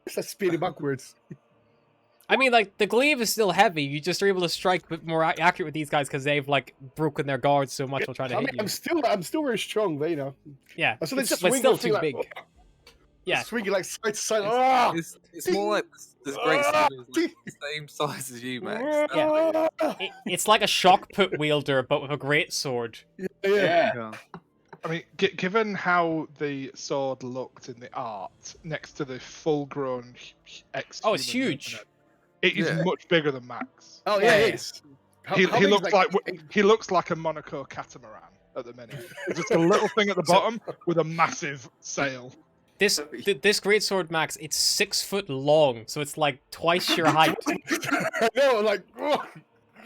It's like spinning backwards. I mean, like, the glaive is still heavy. You just are able to strike a bit more accurate with these guys because they've, like, broken their guards so much while trying to I hit mean, you. I'm still very strong, but you know. Yeah, So they it's, just but swing still the thing too like, big. Yeah. swinging like side to side. Ah! It's more like this great sword is like the same size as you, Max. That's Yeah. it. It's like a shock put wielder, but with a great sword. Yeah. Yeah. Yeah. I mean, given how the sword looked in the art next to the full-grown ex. Oh, it's huge. It is Yeah. much bigger than Max. Oh Yeah, yeah, yeah. it is. He How big is, looks he looks like a Monaco catamaran at the minute. It's just a little thing at the bottom with a massive sail. This great sword, Max, it's 6 foot long, so it's like twice your height. I know, like.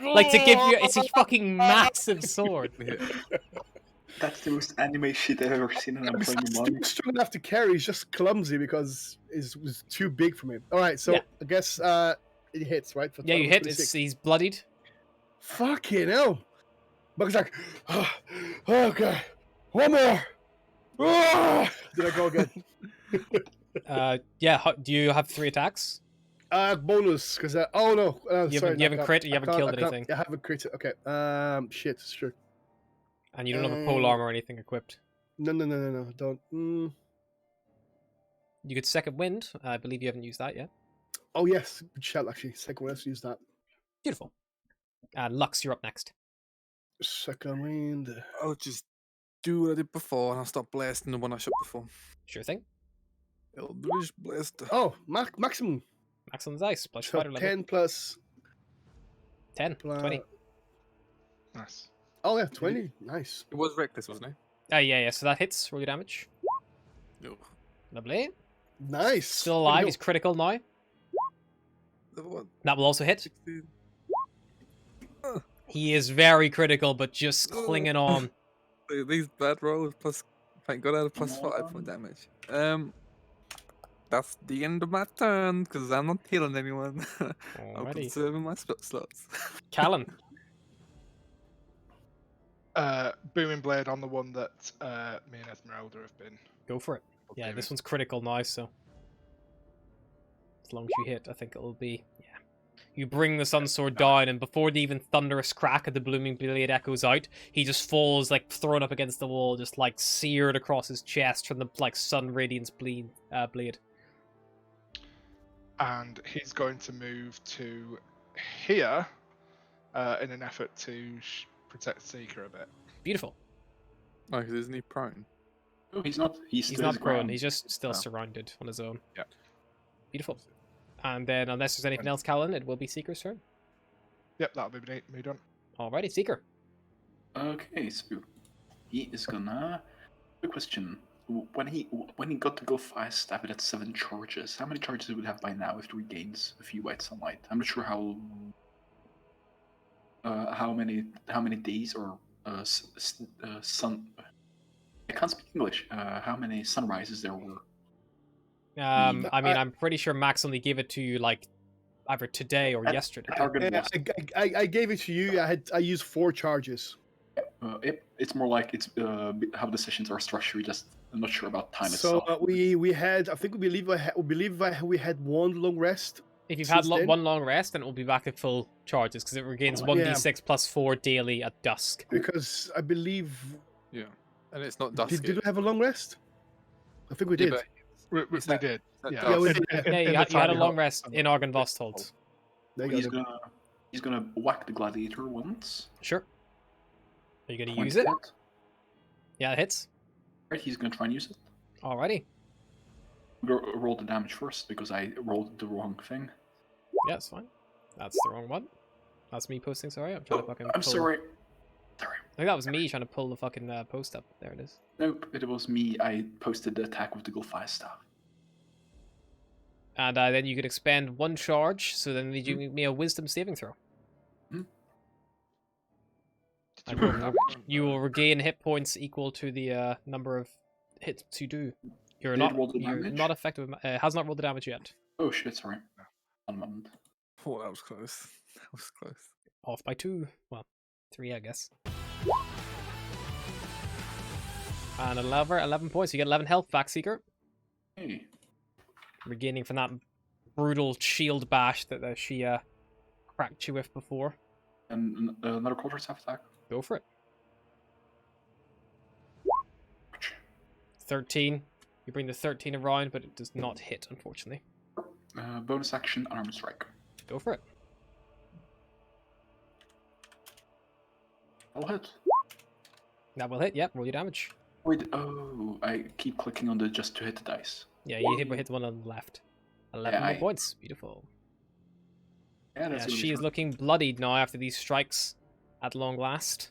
Like, to give you... It's a fucking massive sword. That's the most anime shit I've ever seen, and I'm playing the money. Strong enough to carry. He's just clumsy because it was too big for me. All right, so Yeah. I guess it hits, right? For Yeah, you hit. 26. He's bloodied. Fucking hell. Buck's like, oh, okay, one more. Ah! Did I go again? Yeah, do you have 3 attacks? Bonus, because oh no, You sorry, haven't, you haven't crit, you haven't killed anything. I haven't crit. Okay, shit, sure. And you don't have a pole armor or anything equipped. No, don't. You could second wind. I believe you haven't used that yet. Oh yes, good shout actually. Second one, let's use that. Beautiful. Lux, you're up next. Second wind. I'll just do what I did before and I'll start blasting the one I shot before. Sure thing. Eldritch Blast. Oh, maximum. Max on the dice, plus So fighter level. 10 plus. 10, 20. Nice. Oh yeah, 20. Nice. It was reckless, wasn't it? Yeah, so that hits. Roll your damage. No. Lovely. Nice. Still alive, he's critical now. Level 1. That will also hit. 16. He is very critical, but just clinging on. These bad rolls plus thank god I had a +5 for damage. That's the end of my turn because I'm not healing anyone. I'm Alrighty. conserving my spell slots. Callan. Booming blade on the one that me and Esmeralda have been. Go for it. Yeah, this one's critical now, so as long as you hit, I think it'll be. Yeah. You bring the sun sword down, and before the even thunderous crack of the blooming blade echoes out, he just falls like thrown up against the wall, just like seared across his chest from the like sun radiance blade. And he's going to move to here in an effort to protect Seeker a bit. Beautiful. Oh, 'cause isn't he prone? No, he's not. He's He's still not his prone. ground. He's just still Oh. surrounded on his own. Yeah. Beautiful. And then, unless there's anything else, Callan, it will be Seeker's turn. Yep, that'll be me done. Alrighty, Seeker. Okay, so he is gonna. Quick question: when he got to go fast staff, it had 7 charges. How many charges would it have by now if it regains a few white sunlight? I'm not sure how many days or sun. I can't speak English. How many sunrises there were? I mean, I'm pretty sure Max only gave it to you like either today or yesterday. Target was. I gave it to you. I used 4 charges. It's more like it's how the sessions are structured. Just I'm not sure about time So itself. we had, I think we believe we had 1 long rest. If you've had Since then? one long rest, then it will be back at full charges because it regains 1d6 plus 4 daily at dusk. Because I believe Yeah. And it's not dusk. did we have a long rest? I think we Yeah, did. but We Is that- did. that Yeah, Yeah, we in- did. in- Yeah, in you the had a tiny long hut. rest in Argynvostholt. There you go. He's gonna whack the gladiator once. Sure. Are you going to 20 use it? hit. Yeah, it hits. Right, he's gonna try and use it. Alrighty. Roll the damage first because I rolled the wrong thing. Yeah, it's fine. That's the wrong one. That's me posting, sorry. I'm trying to fucking I'm pull... sorry. Sorry. I think that was me trying to pull the fucking post up. There it is. Nope, it was me. I posted the attack with the Gulfire staff. And then you can expend 1 charge, so then you give me a wisdom saving throw. Did you roll damage? You will regain hit points equal to the number of hits you do. You're Did it roll the you're damage? not effective. Has not rolled the damage yet. Oh shit, sorry. One moment. Oh, that was close. That was close. Off by 2. Well, 3, I guess. And 11 points. You get 11 health back, Seeker. Hey. Regaining from that brutal shield bash that she cracked you with before. And another quarter staff attack. Go for it. 13. You bring the 13 around, but it does not hit, unfortunately. Bonus action, unarmed strike. Go for it. I'll hit. That will hit. Yep, roll your damage. Wait, oh, I keep clicking on the just to hit the dice. Yeah, you hit the one on the left. 11 more I- points. Beautiful. Yeah, that's Yeah, really she is short. looking bloodied now after these strikes at long last.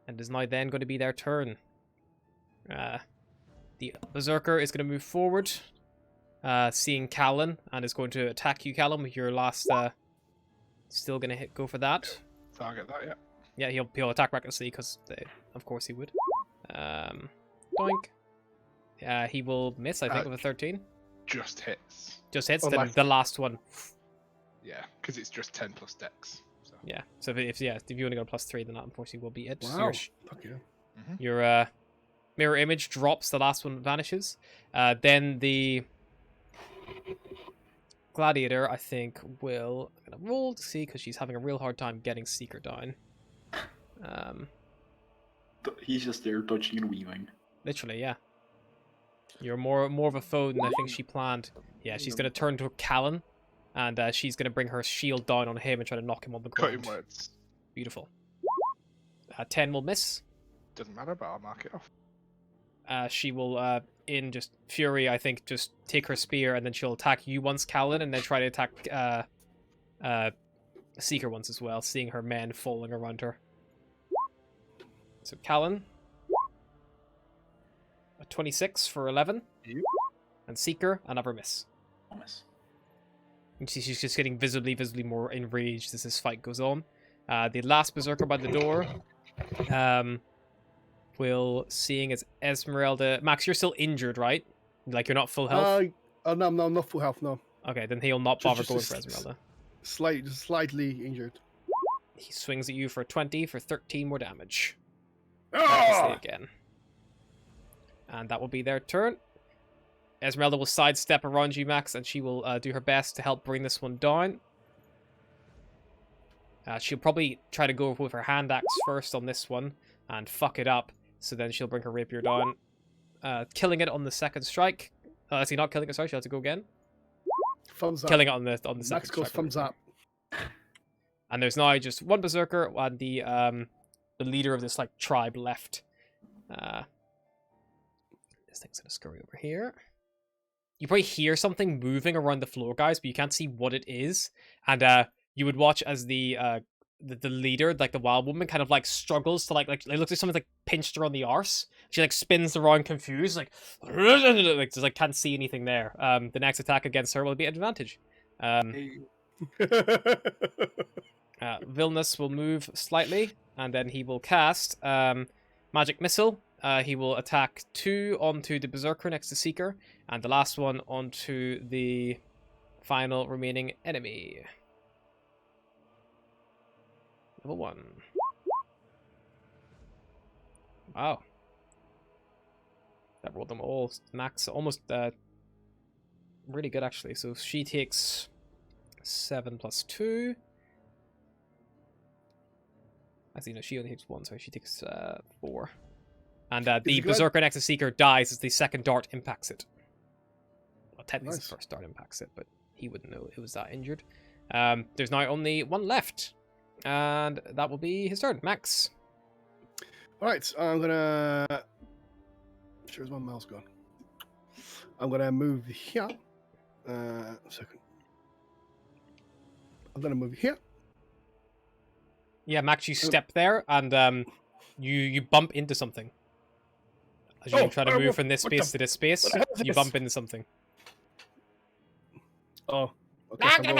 And is now then going to be their turn. The Berserker is going to move forward, seeing Callan, and is going to attack you, Callum, with your last... still going to go for that. Target that, yeah. Yeah, he'll attack recklessly, because of course he would. Doink. He will miss, I think, with a 13. Just hits. Just hits Unless- the last one. Yeah, because it's just 10 plus dex. So. Yeah. So if you only got a +3, then that unfortunately will be it. So Wow. Fuck yeah. your mirror image drops. The last one vanishes. Then the gladiator, I think, will I'm gonna roll to see because she's having a real hard time getting Seeker down. He's just there dodging and weaving. Literally, yeah. You're more of a foe than I think she planned. Yeah, she's gonna turn to Callan, and she's gonna bring her shield down on him and try to knock him on the Cutting ground. words. Beautiful. 10 will miss. Doesn't matter, but I'll mark it off. She will, in just fury, I think, just take her spear, and then she'll attack you once, Callan, and then try to attack Seeker once as well, seeing her men falling around her. So Callan, a 26 for 11, Yep. and Seeker, another miss. Promise. And she's just getting visibly more enraged as this fight goes on. The last Berserker by the door, will, seeing as Esmeralda... Max, you're still injured, right? Like, you're not full health? No, I'm not full health, no. Okay, then he'll not Just- bother just going a for s- Esmeralda. Slightly injured. He swings at you for 20 for 13 more damage. Ah! Recklessly again. And that will be their turn. Esmeralda will sidestep around you, Max, and she will do her best to help bring this one down. She'll probably try to go with her hand axe first on this one and fuck it up. So then she'll bring her rapier down, killing it on the second strike. Actually, not killing it. Sorry, she'll have to go again. Thumbs up. Killing it on the second Max goes strike. thumbs up. And there's now just one berserker and the leader of this like tribe left. This thing's gonna scurry over here. You probably hear something moving around the floor, guys, but you can't see what it is. And you would watch as the the leader, like the wild woman, kind of like struggles to like it looks like someone's like pinched her on the arse. She like spins around confused, like just like can't see anything there. The next attack against her will be advantage. Vilnius will move slightly, and then he will cast magic missile. He will attack 2 onto the berserker next to Seeker, and the last one onto the final remaining enemy. Level 1. Wow. That rolled them all max, almost really good actually. So she takes 7 plus 2. Actually, no, she only takes 1, so she takes 4. And the berserker next to Seeker dies as the second dart impacts it. Well, technically the first dart impacts it, but he wouldn't know it was that injured. There's now only 1 left. And that will be his turn. Max. Alright, I'm gonna... Where's my mouse gone? I'm gonna move here. A second. I'm gonna move here. Yeah, Max, you step there, and you bump into something. As you try to move from this space to this space, you bump into something. Oh, okay.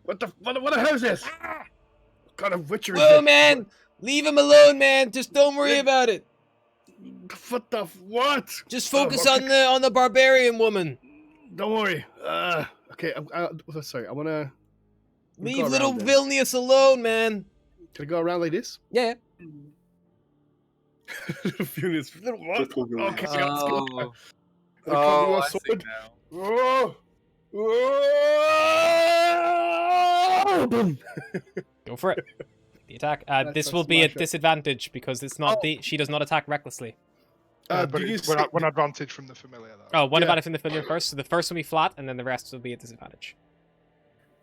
What the hell is this? What kind of witcher is Whoa, this? man! Leave him alone, man! Just don't worry about it. What? Just focus on the barbarian woman. Don't worry. Okay, sorry, I wanna... Leave little Vilnius alone, man. Can I go around like this? Yeah. Vilnius, little what? Okay, let's go. Oh, I see sword. now. Oh! Boom! Go for it. The attack. This will be a disadvantage because it's not she does not attack recklessly. But it's one advantage from the familiar, though. Oh, one advantage from the familiar first. So the first will be flat, and then the rest will be a disadvantage.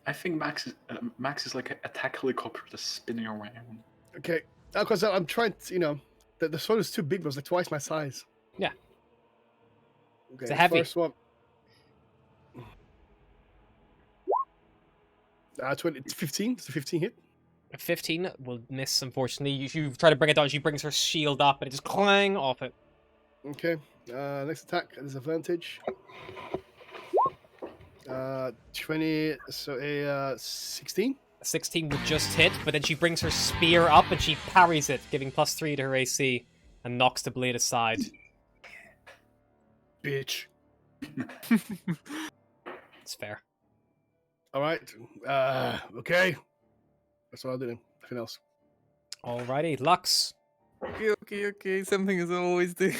I think Max is like a attack helicopter that's spinning around. Okay, because I'm trying to, the sword is too big, but it's like twice my size. Yeah. Okay, it's a heavy. First one. 15. It's a 15 hit. A 15 will miss, unfortunately. You try to bring it down. She brings her shield up, and it just clang off it. Okay. Next attack, disadvantage. 20, so a 16. 16 would just hit, but then she brings her spear up and she parries it, giving +3 to her AC, and knocks the blade aside. Bitch. It's fair. Alright. Okay. That's all I did. Nothing else. Alrighty, Lux. Okay. Something as I always do.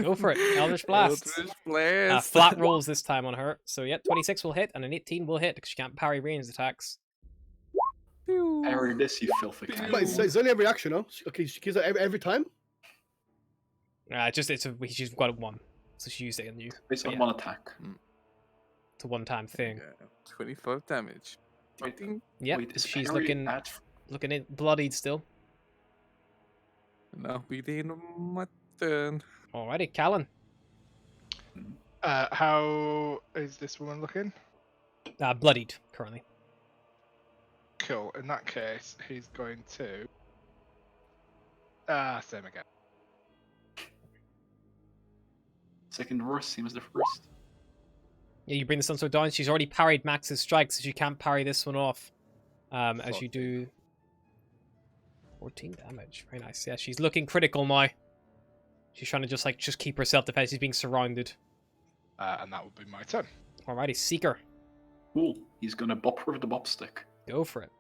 Go for it. Eldritch Blast. Eldritch Blast. Flat rolls this time on her. So, yeah, 26 will hit, and an 18 will hit, because she can't parry ranged attacks. Parry this, you filthy cat. But it's only every action, no? Okay, she kills it every time? She's got 1. So she used it on you. It's on one attack. It's a one-time thing. Yeah, 25 damage. Yep, she's looking bloodied still. Now begin my turn. Alrighty, Callan. How is this woman looking? Bloodied, currently. Cool. In that case, he's going to... same again. Second worst, same as the first. Yeah, you bring the Sunsword down. She's already parried Max's strike, so she can't parry this one off. As you do... 14 damage. Very nice. Yeah, she's looking critical now. She's trying to just keep herself defense. She's being surrounded. And that will be my turn. Alrighty, Seeker. Cool. He's gonna bop her with the bop stick. Go for it.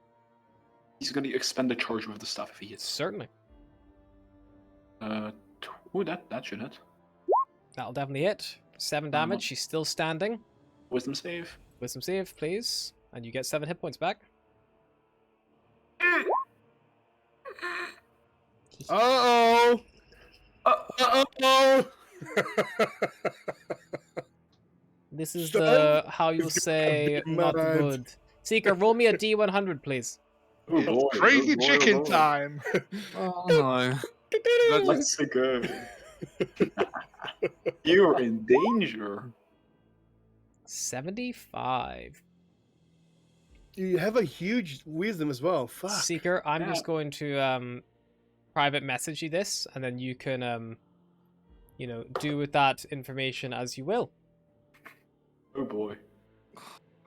He's gonna expend the charge with the staff if he hits. Certainly. That should hit. That'll definitely hit. 7 damage. She's still standing. Wisdom save. Wisdom save, please. And you get 7 hit points back. Uh-oh! Uh-oh! This is Strahd how you'll is say gonna be not mad. good. Seeker, roll me a D100, please. Oh, boy, Crazy oh, boy, chicken oh, boy. time! Oh no. Let's go. You're in danger. 75. You have a huge wisdom as well. Fuck. Seeker, I'm Yeah. just going to private message you this, and then you can do with that information as you will. Oh boy.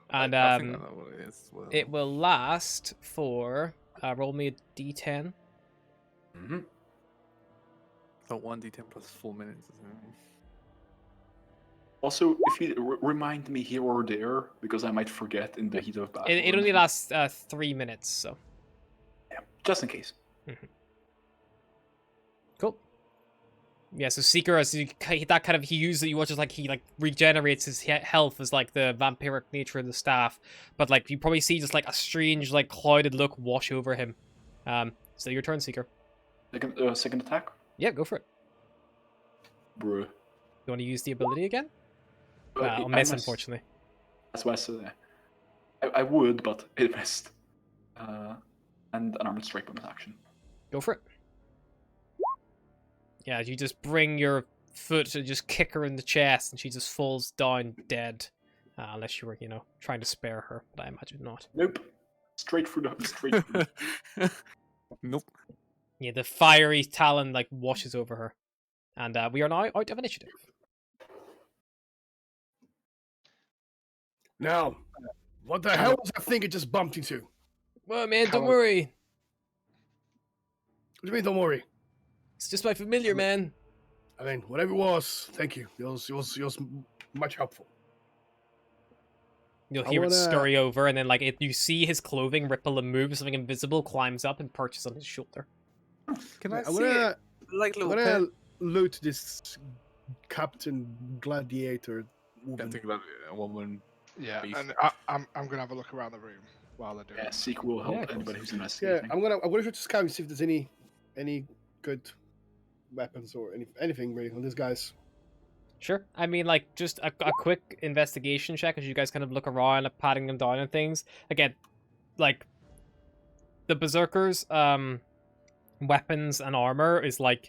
And I think I know what it is as well. it will last for roll me a d10. Mm-hmm. Not 1d10 plus 4 minutes. Isn't it? Also, if you remind me here or there, because I might forget in the heat of battle. It only lasts 3 minutes, so Yeah, just in case. cool. Yeah, so Seeker, as he uses it, you watch as he regenerates his health as the vampiric nature of the staff, but you probably see just a strange clouded look wash over him. So your turn, Seeker. Second attack? Yeah, go for it. Bruh. You want to use the ability again? I'll I miss, must- unfortunately. That's why I said I would, but it missed. And an armored strike bonus action. Go for it. Yeah, you just bring your foot and just kick her in the chest, and she just falls down dead. Unless you were, trying to spare her, but I imagine not. Nope. Straight through the. Nope. Yeah, the fiery talon washes over her, and we are now out of initiative. Now, what the hell was that thing it just bumped into? Well, man, don't Callum. worry. What do you mean, don't worry? It's just my familiar, man. I mean, whatever it was, thank you. It was much helpful. You'll I hear it wanna- scurry over, and then you see his clothing ripple and move. Something invisible climbs up and perches on his shoulder. Can I I'm see gonna, it? Like I'm little gonna pet? loot this Captain Gladiator woman. Don't think about it. A woman. Yeah, Beef. and I'm gonna have a look around the room while they're doing Yeah, it. Seek will help Yeah, of course. anybody who's Yeah, investigating. I'm gonna try to scout and see if there's any good weapons or anything really on these guys. Sure. I mean, just a quick investigation check as you guys kind of look around, patting them down and things. Again, the berserkers' weapons and armor is probably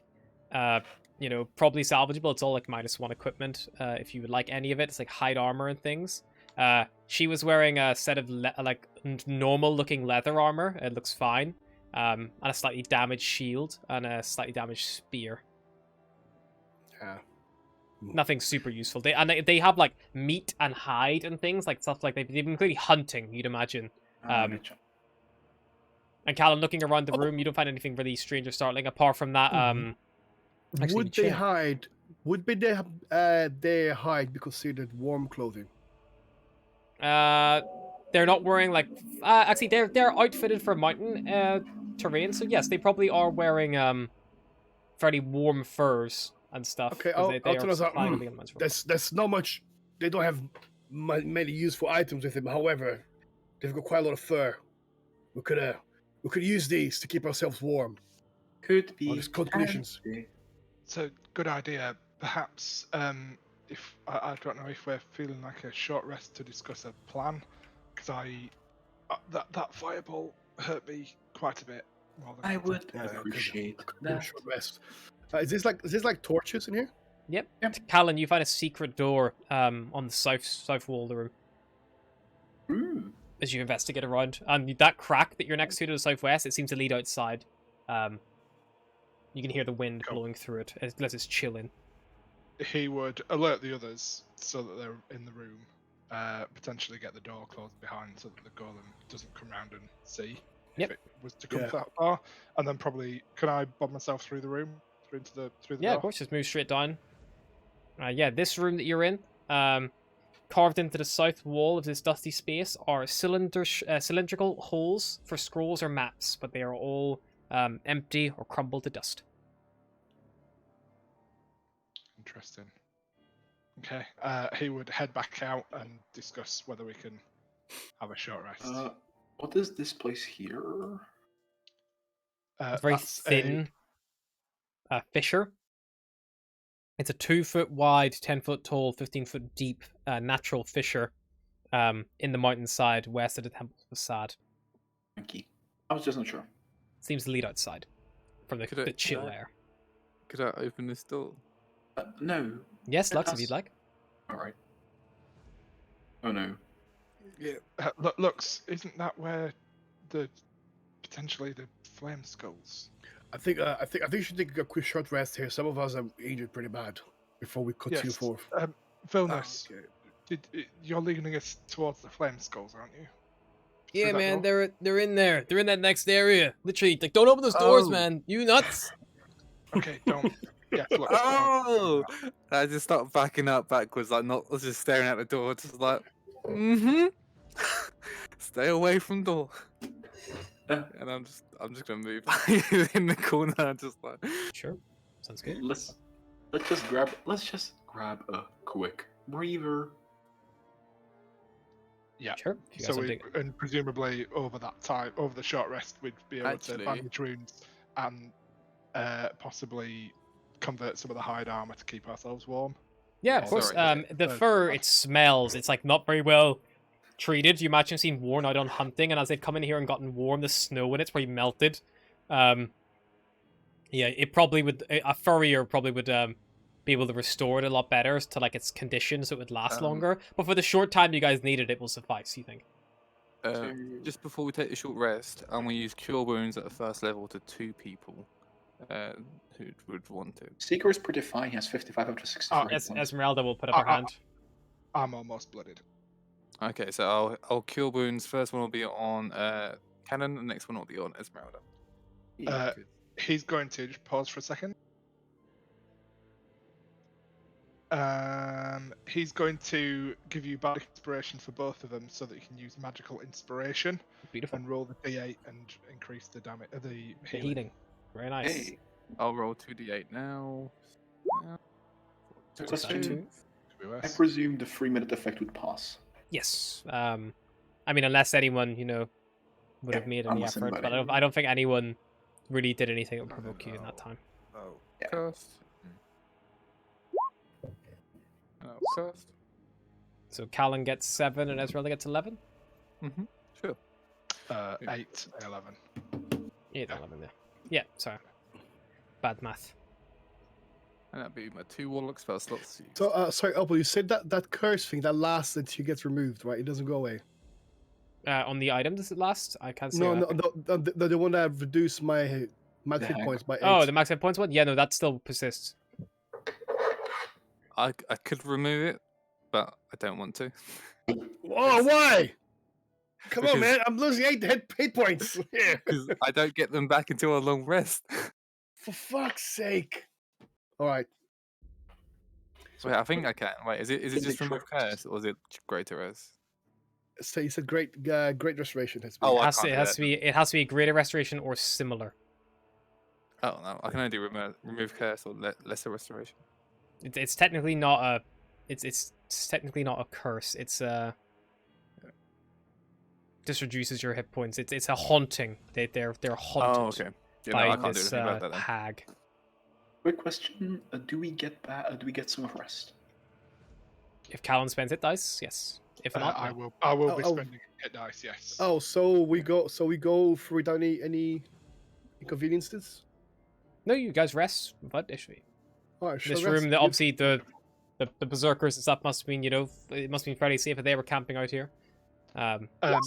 salvageable. It's all -1 equipment. If you would like any of it, it's hide armor and things. She was wearing a set of normal looking leather armor. It looks fine. And a slightly damaged shield and a slightly damaged spear. Yeah. Nothing super useful. They have meat and hide and things stuff they've been clearly hunting. You'd imagine. Gotcha. And Callum, looking around the room, you don't find anything really strange or startling apart from that. Actually, Would the they chair. hide? Would their hide be considered warm clothing? They're not wearing actually they're outfitted for mountain terrain. So yes, they probably are wearing fairly warm furs and stuff. Okay, 'cause I'll they tell are us supplying the elements from- there's not much. They don't have many useful items with them. However, they've got quite a lot of fur. We could use these to keep ourselves warm. Could be. All these cold conditions. So good idea. Perhaps if I don't know if we're feeling like a short rest to discuss a plan, because that fireball hurt me quite a bit. More than I anything. would Yeah, appreciate do a that. short rest. Is this like torches in here? Yep. Yep. Callan, you find a secret door on the south wall of the room Ooh. as you investigate around. And that crack that you're next to the southwest, it seems to lead outside. You can hear the wind Cool. blowing through it unless it's chilling. He would alert the others so that they're in the room. Potentially get the door closed behind so that the golem doesn't come round and see Yep. if it was to come Yeah. that far. And then probably can I bob myself through the room, through the Yeah, door? of course, just move straight down. Yeah, this room that you're in, carved into the south wall of this dusty space are cylindrical holes for scrolls or maps, but they are all empty or crumbled to dust. Interesting. Okay. He would head back out and discuss whether we can have a short rest. What is this place here? It's very that's thin fissure. It's a 2-foot wide, 10-foot tall, 15-foot deep natural fissure in the mountainside west of the temple's facade. Thank you. I was just not sure. Seems to lead outside from the Could I- chill could I- air. Could I open this door? No. Yes, It Lux, if has- you'd like. All right. Oh no. Yeah. Looks, isn't that where potentially the flame skulls? I think we should take a quick short rest here. Some of us are injured pretty bad before we continue Yes. forth. Vilnius, Okay. you're leading us towards the flame skulls, aren't you? Yeah, Through that man, door? they're in there. They're in that next area. Literally, like, don't open those doors, Oh. man. You nuts? Okay, don't. Yes, look. Oh! I just start backing up backwards, like not just staring at the door, just like, mm-hmm. Stay away from door. And I'm just gonna move in the corner, just like. Sure, sounds good. Let's just grab a quick breather. Yeah. Sure. If you guys So want to and presumably over that time, over the short rest, we'd be able to Actually- bandage wounds and possibly convert some of the hide armor to keep ourselves warm. Yeah, of Oh, course. sorry. The fur, it smells. It's like not very well treated. You imagine seeing worn out on hunting, and as they've come in here and gotten warm, the snow in it's probably melted. Yeah, it probably would. A furrier probably would be able to restore it a lot better to like its condition, so it would last longer. But for the short time you guys need it, it will suffice. You think? Just before we take the short rest, I'm gonna use cure wounds at the first level to 2 people who would want to. Seeker is pretty fine. He has 55 out of 63 hit points. Esmeralda will put up her hand. I'm almost blooded. Okay, so I'll cure wounds. First one will be on Cannon, the next one will be on Esmeralda. Good. He's going to just pause for a second. He's going to give you bad inspiration for both of them, so that you can use magical inspiration Beautiful. and roll the d8 and increase the damage. The The healing. healing. Very nice. Hey, I'll roll 2d8 now. question. To be I worse. presume the 3-minute effect would pass. Yes. I mean, unless anyone would have made any unless effort, but anybody- I don't think anyone really did anything that would provoke you in that time. Oh, Yeah. cast. Oh, cast. So Callan gets 7 and Esmeralda gets 11. Mm-hmm. Sure. 8 and 11. 8 and 11, yeah. Yeah, sorry. Bad math. And that'd be my 2 warlock spell slots. So, sorry, Opal, you said that curse thing that lasts until she gets removed, right? It doesn't go away. On the item, does it last? I can't see. No, that. no, the one that reduced my max hit heck? points by 8. Oh, the max hit points one? Yeah, no, that still persists. I could remove it, but I don't want to. Oh, why? Come on, Because- man! I'm losing 8 hit points. Yeah. Because I don't get them back until a long rest. For fuck's sake! All right. Wait, I think I can. Wait, is it Can just they remove try- curse or is it greater res? So you said great restoration has been. Oh, I It can't do has that to be. It has to be greater restoration or similar. Oh no, I can only do remove curse or lesser restoration. It's technically not a. It's technically not a curse. It's just reduces your hit points. It's a haunting. They're haunted Oh, okay. Yeah, by no, I can't do this anything about that then. hag. Quick question: Do we get some of rest? If Callan spends hit dice, yes. If not, I no. will be Oh, oh. spending hit dice. Yes. Oh, so we go through without any inconveniences. No, you guys rest. But issue. All right, This short room, rest. obviously the berserkers and stuff must have been, it must have been fairly safe if they were camping out here. So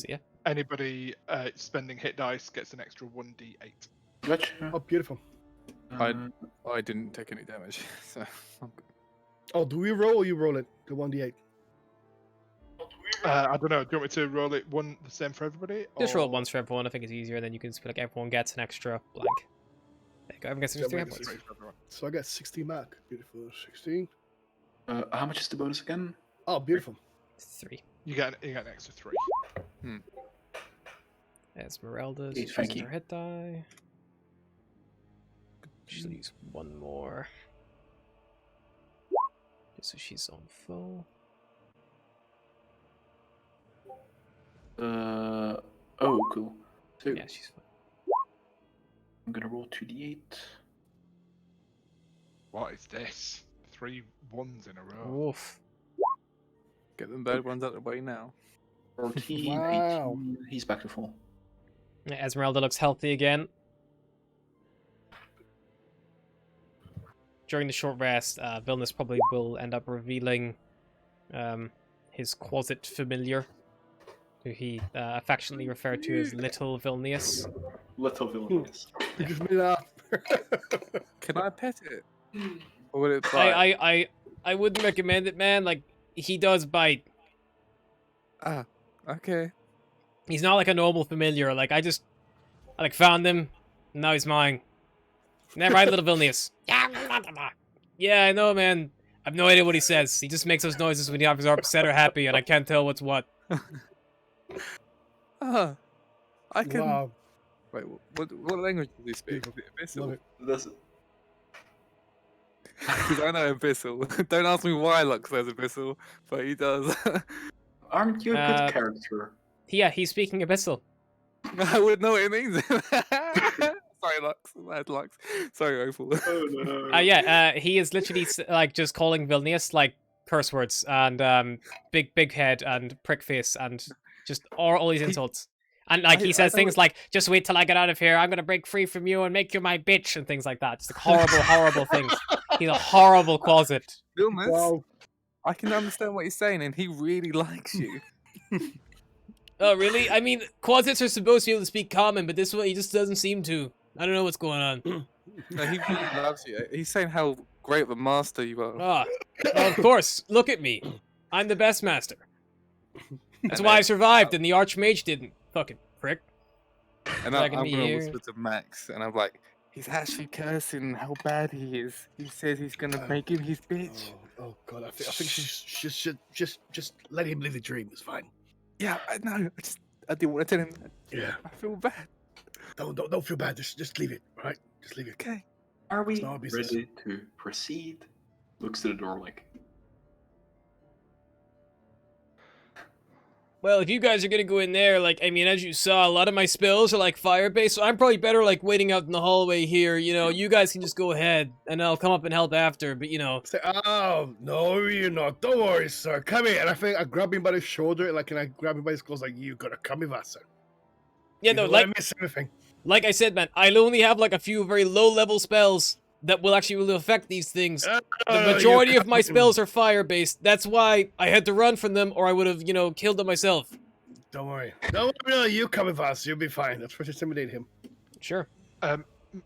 yeah. Anybody spending hit dice gets an extra 1d8. Gotcha. Oh, beautiful. I didn't take any damage, so I'm good. Oh, do we roll or you roll it? The 1d8. I don't know. Do you want me to roll it the same for everybody? Just roll it or- once for everyone. I think it's easier. Then you can just be like, everyone gets an extra blank. There you go. Everyone gets an extra hit points. So I get 16 back. Beautiful. 16. How much is the bonus again? Oh, beautiful. 3. You get an extra 3. Esmeralda's Yes, thank using you. her hit die. She'll use one more. Just so she's on full. Oh, cool. So Yeah, she's fine. I'm gonna roll 2d8. What is this? 3 1s in a row. Woof. Get them bad ones out of the way now. 14, Wow. 18. He's back to full. Yeah, Esmeralda looks healthy again. During the short rest, Vilnius probably will end up revealing his quasit familiar. who he affectionately referred to as Little Vilnius. Little villainous. You just made laugh. Can I pet it? Or would it bite? I wouldn't recommend it, man. Like, he does bite. Ah, okay. He's not like a normal familiar. Like, I like found him. And now he's mine. Never mind, Little Vilnius. Yeah, I know, man. I've no idea what he says. He just makes those noises when he's upset or happy, and I can't tell what's what. Ah, I can. Wow. Wait, what language does he speak? Love Abyssal. it. That's Because I know Abyssal. Don't ask me why Lux says Abyssal, but he does. Aren't you a good Uh, character? Yeah, he's speaking Abyssal. I would know what it means. Sorry, Lux. Bad Lux. Sorry, Opal. Oh no. He is literally like just calling Vilnius like curse words and big head and prick face and just all these insults. And like he says things like, "Just wait till I get out of here. I'm gonna break free from you and make you my bitch," and things like that. Just like horrible things. He's a horrible closet. Vilnius, Wow. I can understand what he's saying, and he really likes you. Oh, really? I mean, closets are supposed to be able to speak common, but this one he just doesn't seem to. I don't know what's going on. No, he really loves you. He's saying how great of a master you are. Ah, well, of course. Look at me. I'm the best master. That's why I survived, and the Archmage didn't. Fucking prick. And dragging I'm me gonna here. whisper to Max, and I'm like, he's actually cursing how bad he is. He says he's gonna make him his bitch. Oh God, I think she should just let him live the dream. It's fine. Yeah, I know. I didn't want to tell him. Yeah. I feel bad. Don't feel bad. Just leave it. All right. Just leave it. Okay. Are we It's not our business. ready to proceed? Looks to the door like, Well, if you guys are gonna go in there, like, I mean, as you saw, a lot of my spells are like fire-based, so I'm probably better like waiting out in the hallway here. You know, you guys can just go ahead, and I'll come up and help after. But you know, Say, oh no, you're not. Don't worry, sir. Come here. And I think I grab him by the shoulder, like, and I grab him by his clothes, like, you gotta come with us, sir. yeah, You no, don't like wanna miss anything. like I said, man, I'll only have like a few very low-level spells that will actually affect these things. The majority of my spells are fire-based. That's why I had to run from them, or I would have, you know, killed them myself. Don't worry. Don't worry. You come with us. You'll be fine. Let's first intimidate him. Sure.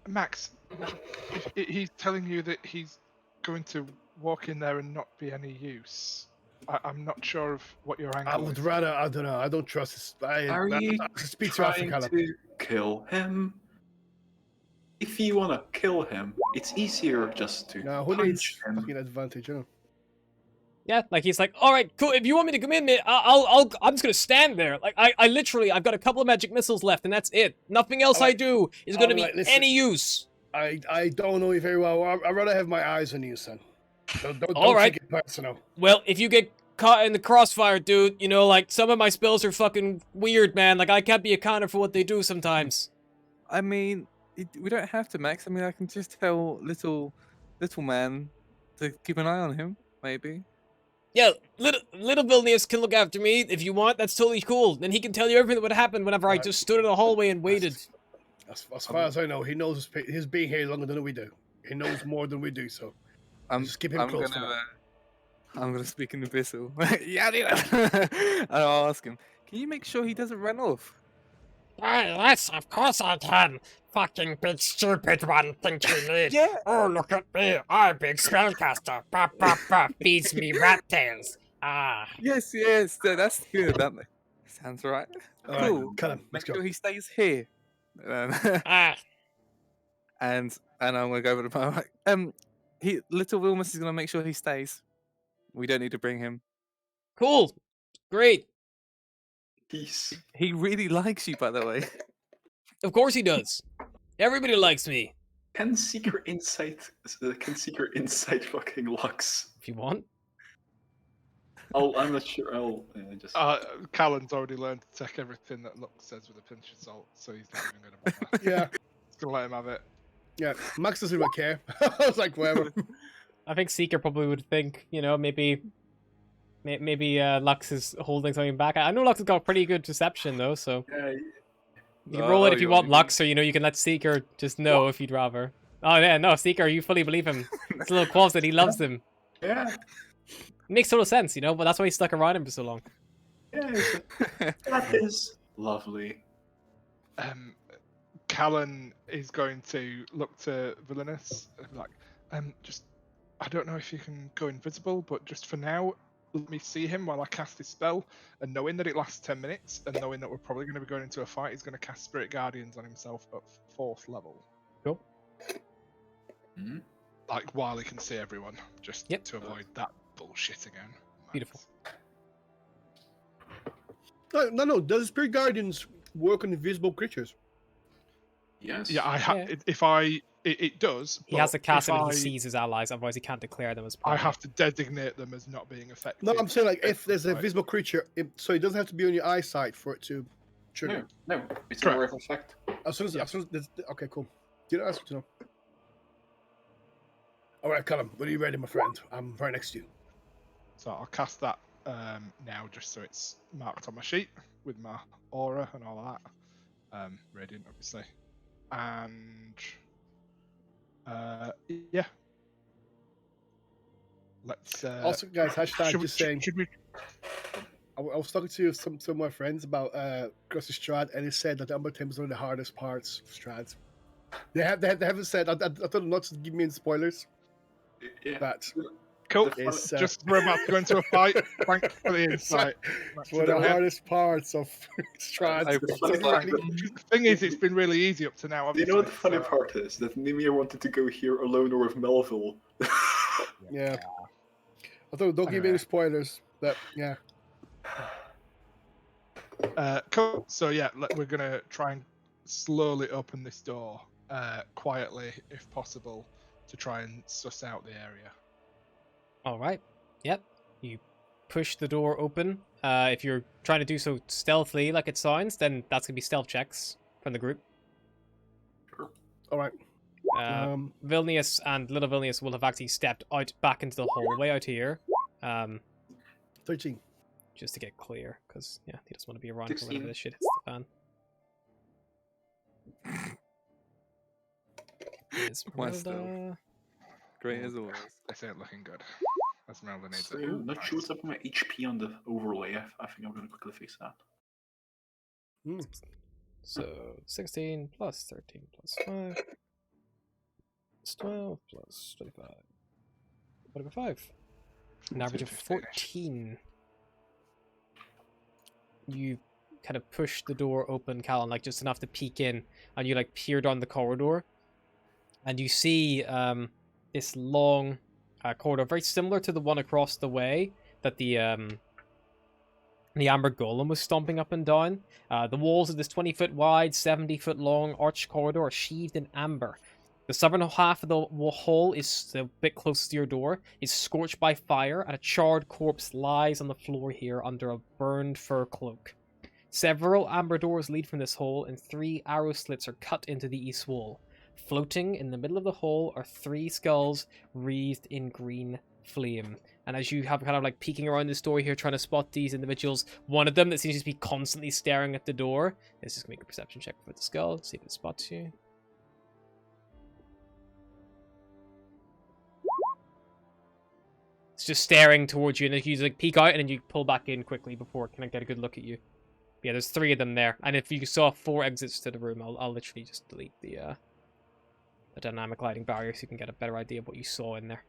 Max, he's telling you that he's going to walk in there and not be any use. I'm not sure of what your angle I would is. rather. I don't know. I don't trust this. are you speak to trying Africana. to kill him? If you want to kill him, it's easier just to No, who needs punch him. fucking advantage? You know. Yeah, like he's like, all right, cool. If you want me to come in, mate, I'm just gonna stand there. Like I literally, I've got a couple of magic missiles left, and that's it. Nothing else I do is gonna be Alright, listen. any use. I don't know you very well. I'd rather have my eyes on you, son. Don't Alright. take it personal. Well, if you get caught in the crossfire, dude, you know, like some of my spells are fucking weird, man. Like I can't be accounted for what they do sometimes. I mean, we don't have to, Max. I mean, I can just tell little man to keep an eye on him, maybe. Yeah, little Vilnius can look after me if you want. That's totally cool. Then he can tell you everything that would happen whenever I just stood in the hallway and waited. As far as I know, he knows he's been here longer than we do. He knows more than we do, so just keep him close. I'm gonna speak in Abyssal. Yeah, and I'll ask him. Can you make sure he doesn't run off? Yes, of course I can. Fucking big stupid one thinks we need. Yeah. Oh, look at me. I'm big spellcaster. Bah, bah, bah. Feeds me rat tails. Ah. Yes. That's good. That sounds right. All right, Cool. cut him. Make Let's go. sure he stays here. Ah. And I'm gonna go over to my little Wilmus is gonna make sure he stays. We don't need to bring him. Cool. Great. Peace. He really likes you, by the way. Of course he does. Everybody likes me. Can Seeker Insight fucking Lux? If you want. I'm not sure. I'll just. Callan's already learned to take everything that Lux says with a pinch of salt, so he's not even going to bother. Yeah, He's going to let him have it. yeah. Max doesn't really care. I was like, whatever. I think Seeker probably would think, you know, maybe Lux is holding something back. I know Lux has got pretty good deception though, so Yeah, you can roll it if you want Lux, or you know, you can let Seeker just know if you'd rather. Oh yeah, no, Seeker, you fully believe him. It's a little closet, he loves him. yeah. Makes total sense, you know, but that's why he stuck around him for so long. Yes, that is lovely. Callan is going to look to Villainous and be like, just, I don't know if you can go invisible, but just for now, let me see him while I cast his spell. And knowing that it lasts 10 minutes, and knowing that we're probably going to be going into a fight, he's going to cast Spirit Guardians on himself at 4th level. Cool. Hmm? Like, while he can see everyone, just Yep. to avoid that bullshit again. Beautiful. No. Does Spirit Guardians work on invisible creatures? Yes. Yeah, it does. He has to cast it if when he sees his allies, otherwise he can't declare them as I part have to designate them as not being effective. No, I'm saying like if there's a Right. visible creature, so it doesn't have to be on your eyesight for it to trigger. No, it's Correct. a rare effect. As soon as okay, cool. Did I ask you to know? All right, Callum, when are you ready, my friend? I'm right next to you. So I'll cast that now, just so it's marked on my sheet with my aura and all of that. Radiant, obviously. And yeah. Let's. Also, guys, hashtag should we, just saying. should we? I was talking to some of my friends about Cross Strahd, and they said that the Umber Temple is one of the hardest parts of Strahd. They haven't said. I told them not to give me any spoilers. Yeah. But Cool. it's Just we're about to go into a fight. Thanks for the insight. it's one of the hardest parts of Strahd. The funny part that- The thing is, it's been really easy up to now. You Obviously, know what the funny so- part is? That Nimir wanted to go here alone or with Melville. Yeah. I thought don't give me any spoilers. But yeah. Cool. So yeah, we're gonna try and slowly open this door, quietly if possible, to try and suss out the area. All right. Yep. You push the door open. If you're trying to do so stealthily, like it sounds, then that's gonna be stealth checks from the group. All right. Vilnius and Little Vilnius will have actually stepped out back into the hallway out here. 13. Just to get clear, because yeah, he doesn't want to be around for 16. whenever this shit hits the fan. Myself. Great as always. This ain't looking good. Esmeralda needs So, it. Ooh, not nice. sure what's up with my HP on the overlay. I think I'm gonna quickly fix that. So 16 plus 13 plus 5 plus 12 plus 25. 25. An average of 14. You kind of push the door open, Callan, like just enough to peek in, and you like peer down the corridor, and you see this long corridor, very similar to the one across the way that the Amber Golem was stomping up and down. The walls of this 20-foot wide, 70-foot long arched corridor are sheathed in amber. The southern half of the hall is a bit close to your door, is scorched by fire, and a charred corpse lies on the floor here under a burned fur cloak. Several amber doors lead from this hole, and 3 arrow slits are cut into the east wall. Floating in the middle of the hole are 3 skulls wreathed in green flame. And as you have kind of like peeking around this door here, trying to spot these individuals, one of them that seems to be constantly staring at the door is just make a perception check for the skull, see if it spots you. It's just staring towards you, and then you like peek out, and then you pull back in quickly before it can get a good look at you. Yeah, there's 3 of them there, and if you saw 4 exits to the room, I'll literally just delete the dynamic lighting barrier so you can get a better idea of what you saw in there.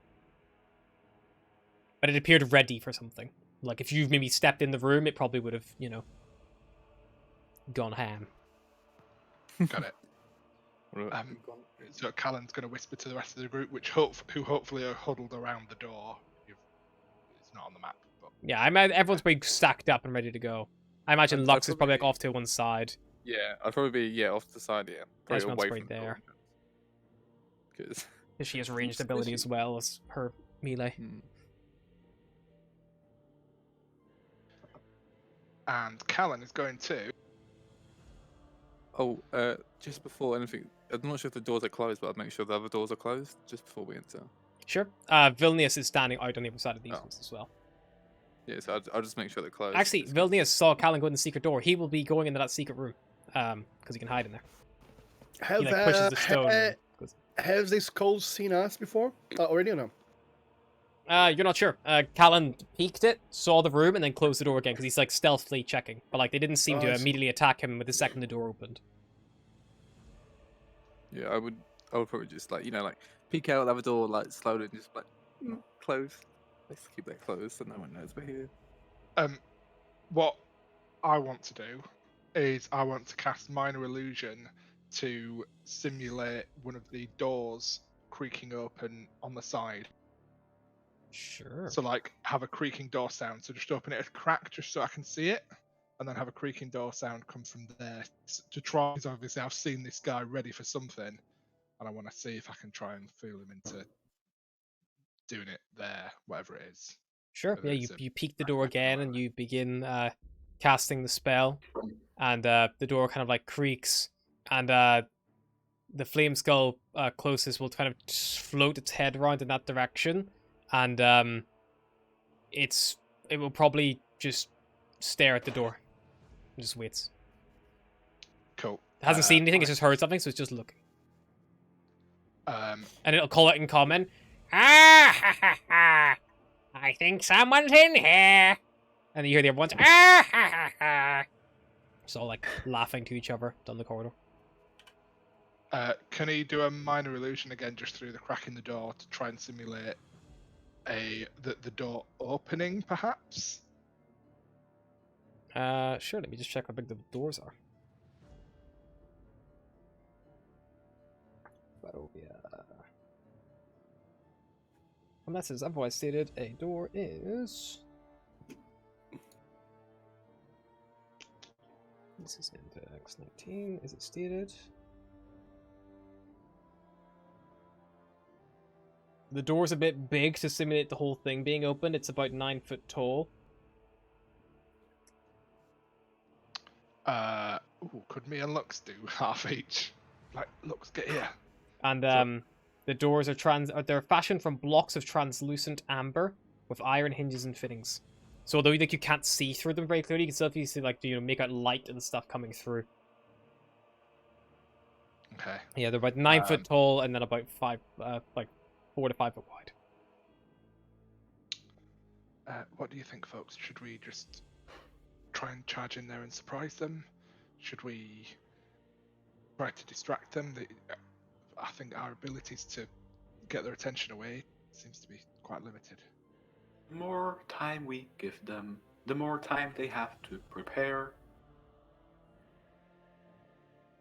But it appeared ready for something. Like if you've maybe stepped in the room, it probably would have, you know, gone ham. Got it. So Callan's going to whisper to the rest of the group, who hopefully are huddled around the door. It's not on the map, but Yeah, I imagine everyone's pretty stacked up and ready to go. I imagine I'd Lux is probably like probably- off to one side. Yeah, I'd probably be off to the side, yeah. Probably Esmeralda's away right from the there. Because Because she has ranged ability as well as her melee. and Callan is going to. Just before anything, I'm not sure if the doors are closed, but I'd make sure the other doors are closed just before we enter. Sure. Vilnius is standing out on the other side of these Oh. ones as well. Yeah, so I'll just make sure they're closed. Actually, just 'cause- Vilnius saw Callan go in the secret door. He will be going into that secret room. Because he can hide in there. Have, He like pushes the stone. and goes- Has this skulls seen us before already or no? You're not sure. Callan peeked it, saw the room, and then closed the door again because he's like stealthily checking. But like they didn't seem Oh, to I see. immediately attack him with the second the door opened. Yeah, I would probably just like like peek out the other door like slowly and just like close. Let's keep that closed so no one knows we're here. What I want to do is I want to cast minor illusion to simulate one of the doors creaking open on the side. Sure. So like have a creaking door sound. So just open it a crack just so I can see it, and then have a creaking door sound come from there to try. Because obviously I've seen this guy ready for something, and I want to see if I can try and fool him into doing it there, whatever it is. Sure. Whether Yeah, it's you a peek the crack door or again and whatever. you begin casting the spell, and the door kind of like creaks, and the flame skull closest will kind of just float its head around in that direction, and it will probably just stare at the door. It just waits. Cool. It hasn't seen anything. I- It's just heard something, so it's just looking. Um, And it'll call it in common. Ah ha ha ha! I think someone's in here. And you hear the other ones. Ah ha ha ha! It's all like laughing to each other down the corridor. can he do a minor illusion again just through the crack in the door to try and simulate the door opening, perhaps? Sure. Let me just check how big the doors are. Barovia. Unless it's otherwise stated, a door is. This is index 19. Is it stated? The door's a bit big to simulate the whole thing being open. It's about 9 foot tall. Could me and Lux do half each? Like, Lux, get here. And So- the doors are they're fashioned from blocks of translucent amber with iron hinges and fittings. So although like you can't see through them very clearly, you can still see like make out light and stuff coming through. Okay. Yeah, they're about 9 foot tall and then about 4 to 5 foot wide. What do you think, folks? Should we just try and charge in there and surprise them? Should we try to distract them? I think our abilities to get their attention away seems to be quite limited. The more time we give them, the more time they have to prepare.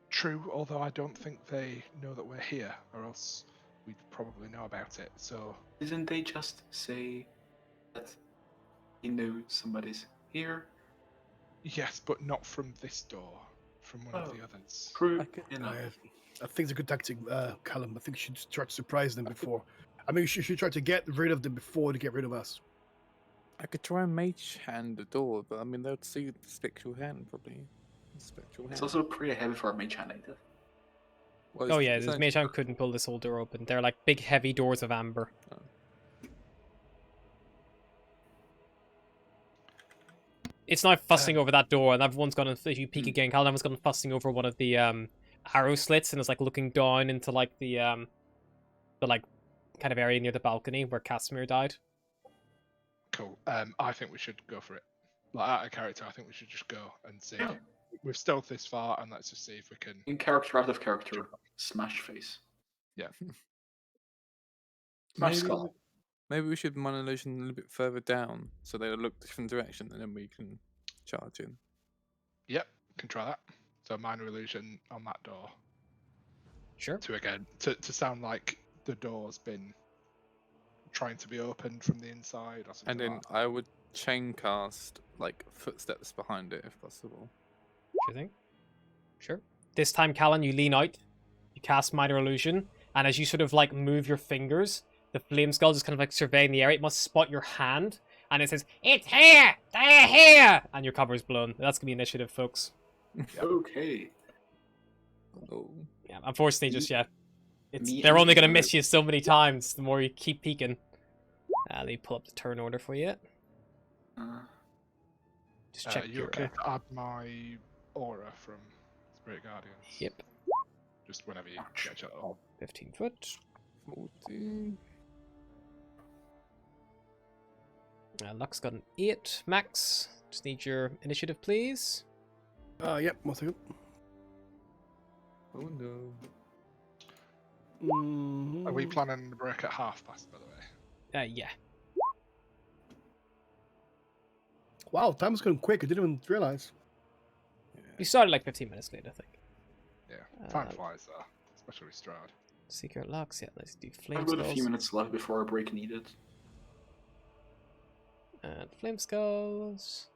True, although I don't think they know that we're here, or else we'd probably know about it. So Didn't they just say that he knew somebody's here? yes, but not from this door, from one of Oh. the others. True. Okay. I think it's a good tactic, Callum. I think you should try to surprise them before. I mean, you should try to get rid of them before they get rid of us. I could try and mage hand the door, but I mean they'll see the spectral hand probably. Spectral hand. It's also pretty heavy for a mage hand native. Well, Oh it's- yeah, it's this only- mage hand couldn't pull this whole door open. They're like big heavy doors of amber. It's now fussing over that door, and everyone's gone. If you peek again, Calvin, everyone's gone fussing over one of the arrow slits, and it's like looking down into like the like kind of area near the balcony where Casimir died. Cool. I think we should go for it. Like out of character, I think we should just go and see. We've stealthed this far, and let's just see if we can. In character, out of character, smash face. Yeah. Smash Maybe, skull. maybe we should minor illusion a little bit further down so they look different direction, and then we can charge in. Yep, can try that. So minor illusion on that door Sure. to sound like the door's been trying to be opened from the inside or something. And then like that. I would chain cast like footsteps behind it if possible. Sure thing. Sure. This time, Callan, you lean out, you cast minor illusion, and as you sort of like move your fingers, the flame skull just kind of like surveying the area. It must spot your hand, and it says, "It's here! They're here!" And your cover is blown. That's gonna be initiative, folks. Okay. Oh, Yeah, unfortunately, just yeah. Me They're and only gonna the- miss you so many times the more you keep peeking. Let me pull up the turn order for you. Just check you your. okay to add my aura from Spirit Guardians? Yep. Just whenever you Ouch. catch it all. 15 foot. 14. Luck's got an 8. Max, just need your initiative, please. Yep, 1 second. Oh no. Are we Mhm. planning to break at 1/2 past, by the way? Yeah. Wow, time is going quick. I didn't even realize. You started like 15 minutes late, I think. Yeah, time flies though, especially with Strahd. Secret Lux, yeah, let's do Flame I've got a Skulls. few minutes left before a break needed. And Flame Skulls.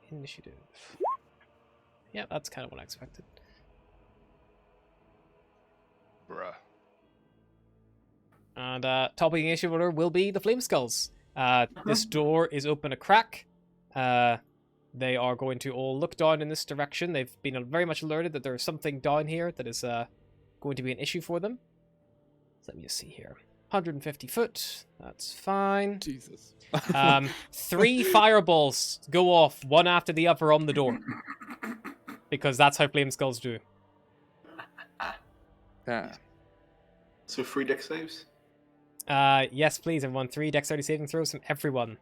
Initiative. Yeah, that's kind of what I expected. Bruh. And top of the initiative order will be the Flame Skulls. This door is open a crack. They are going to all look down in this direction. They've been very much alerted that there's something down here that is going to be an issue for them. So let me just see here. 150 foot. That's fine. Jesus. 3 fireballs go off, one after the other on the door. Because that's how Flame Skulls do. Yeah. So 3 deck saves? Yes, please, everyone. 3 dexterity saving throws from everyone.